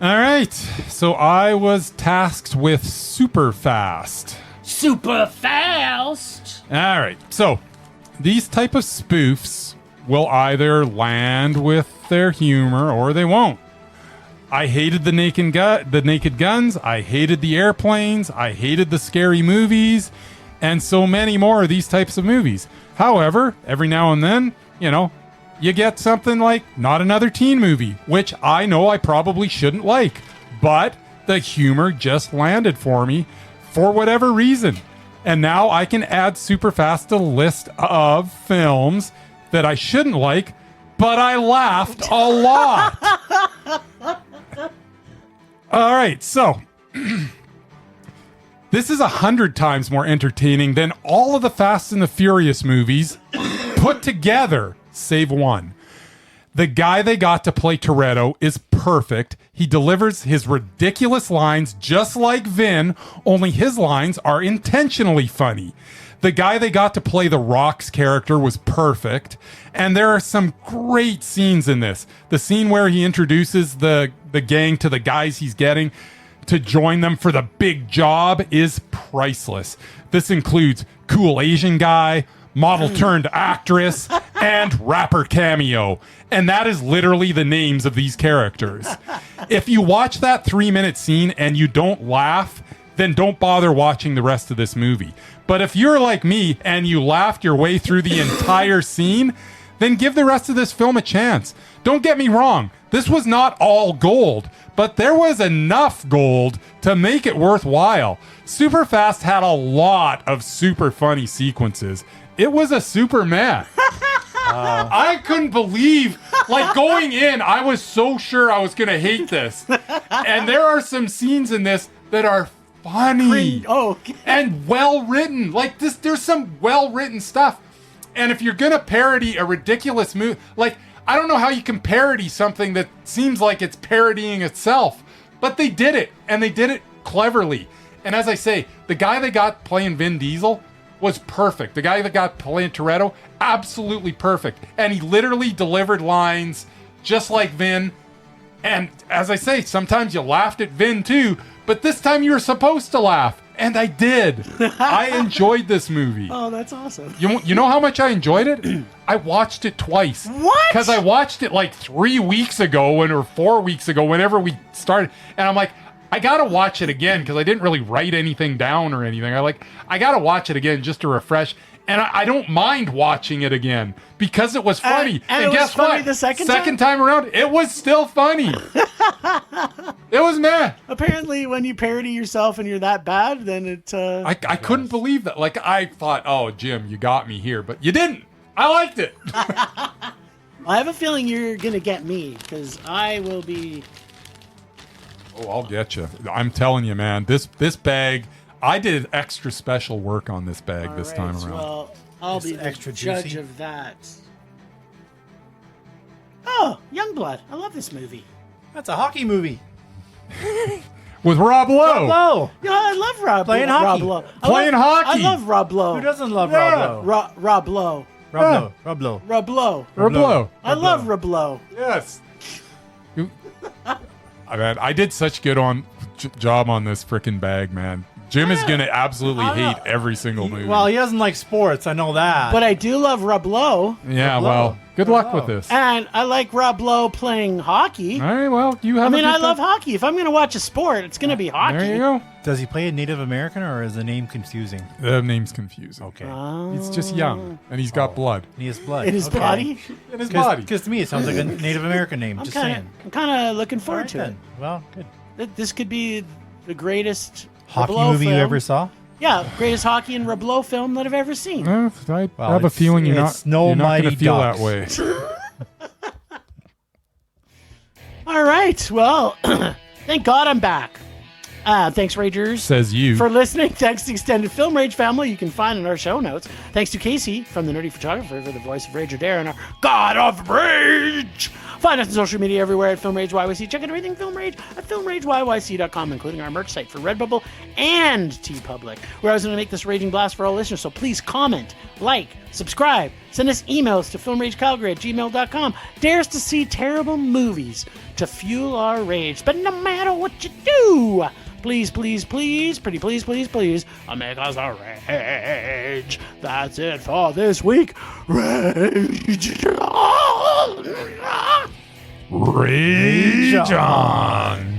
All right. So I was tasked with Superfast. Super fast. All right. So these type of spoofs will either land with their humor or they won't. I hated the naked guns. I hated the airplanes. I hated the scary movies, and so many more of these types of movies. However, every now and then, you get something like Not Another Teen Movie, which I know I probably shouldn't like, but the humor just landed for me for whatever reason. And now I can add Superfast to a list of films that I shouldn't like, but I laughed a lot. All right, so this is 100 times more entertaining than all of the Fast and the Furious movies put together, save one. The guy they got to play Toretto is perfect. He delivers his ridiculous lines just like Vin, only his lines are intentionally funny. The guy they got to play The Rock's character was perfect. And there are some great scenes in this. The scene where he introduces the gang to the guys he's getting to join them for the big job is priceless. This includes cool Asian guy, model turned actress, and rapper cameo. And that is literally the names of these characters. If you watch that 3-minute scene and you don't laugh, then don't bother watching the rest of this movie. But if you're like me and you laughed your way through the entire scene, then give the rest of this film a chance. Don't get me wrong, this was not all gold, but there was enough gold to make it worthwhile. Superfast had a lot of super funny sequences. It was a super meh. I couldn't believe, going in, I was so sure I was going to hate this. And there are some scenes in this that are funny Okay. and well written. There's some well written stuff. And if you're gonna parody a ridiculous movie, I don't know how you can parody something that seems like it's parodying itself, but they did it, and they did it cleverly. And as I say, the guy they got playing Vin Diesel, was perfect. The guy that got playing Toretto, absolutely perfect. And he literally delivered lines just like Vin. And as I say, sometimes you laughed at Vin too, but this time you were supposed to laugh. And I did. I enjoyed this movie. Oh, that's awesome. You know how much I enjoyed it? I watched it twice. What? Because I watched it like 3 weeks ago or 4 weeks ago, whenever we started. And I'm like, I gotta watch it again because I didn't really write anything down or anything. I gotta watch it again just to refresh. And I don't mind watching it again because it was funny. And it guess was funny what? the second time around, it was still funny. It was meh. Apparently, when you parody yourself and you're that bad, then it... I couldn't believe that. Like, I thought, oh, Jim, you got me here. But you didn't. I liked it. I have a feeling you're going to get me because I will be... Oh, I'll get you. I'm telling you, man. This bag... I did extra special work on this bag this time around. Well, I'll It's be the extra judge juicy. of that. Oh, Youngblood. I love this movie. That's a hockey movie. With Rob Lowe. Low. Yeah, I love Rob Playing Rob hockey. Lowe. Playing hockey. I love Rob Lowe. Who doesn't love Yeah. Rob Lowe? Rob Lowe. Rob Lowe. Rob Lowe. Rob Lowe. Rob Lowe. I love Rob Lowe. Yes. I did such good job on this frickin' bag, man. Jim is gonna absolutely hate every single movie. Well, he doesn't like sports. I know that. But I do love Rob Lowe. yeah, Rob well, Lowe. good Rob luck Lowe. with this. And I like Rob Lowe playing hockey. All right, well, you have. I mean, a good I love time. hockey. If I'm going to watch a sport, it's going to be hockey. There you go. Does he play a Native American or is the name confusing? The name's confusing. Okay. He's just young and he's got blood He has blood. In his Okay. body. in his body. Because to me, it sounds like a Native American name. Just saying. I'm kind of looking All forward right, to then. Well, good. it. This could be the greatest Hockey Rob Lowe movie film. you ever saw? Yeah, greatest hockey and Rob Lowe film that I've ever seen. I Well, have a it's- feeling you're it's not. no You're not going to Mighty feel Ducks. that way. All right. Well, thank God I'm back. Thanks, Ragers. Says you. For listening. Thanks to the extended Film Rage family you can find in our show notes. Thanks to Casey from the Nerdy Photographer for the voice of Rage or Dare and our God of Rage. Find us on social media everywhere at Film Rage YYC. Check out everything Film Rage at filmrageyyc.com, including our merch site for Redbubble and TeePublic. We're always going to make this raging blast for all listeners, so please comment, like, subscribe, send us emails to filmragecalgary@gmail.com. Dare us to see terrible movies to fuel our rage. But no matter what you do, please, please, please, pretty please, please, please, make us a rage. That's it for this week. Rage on. Rage on.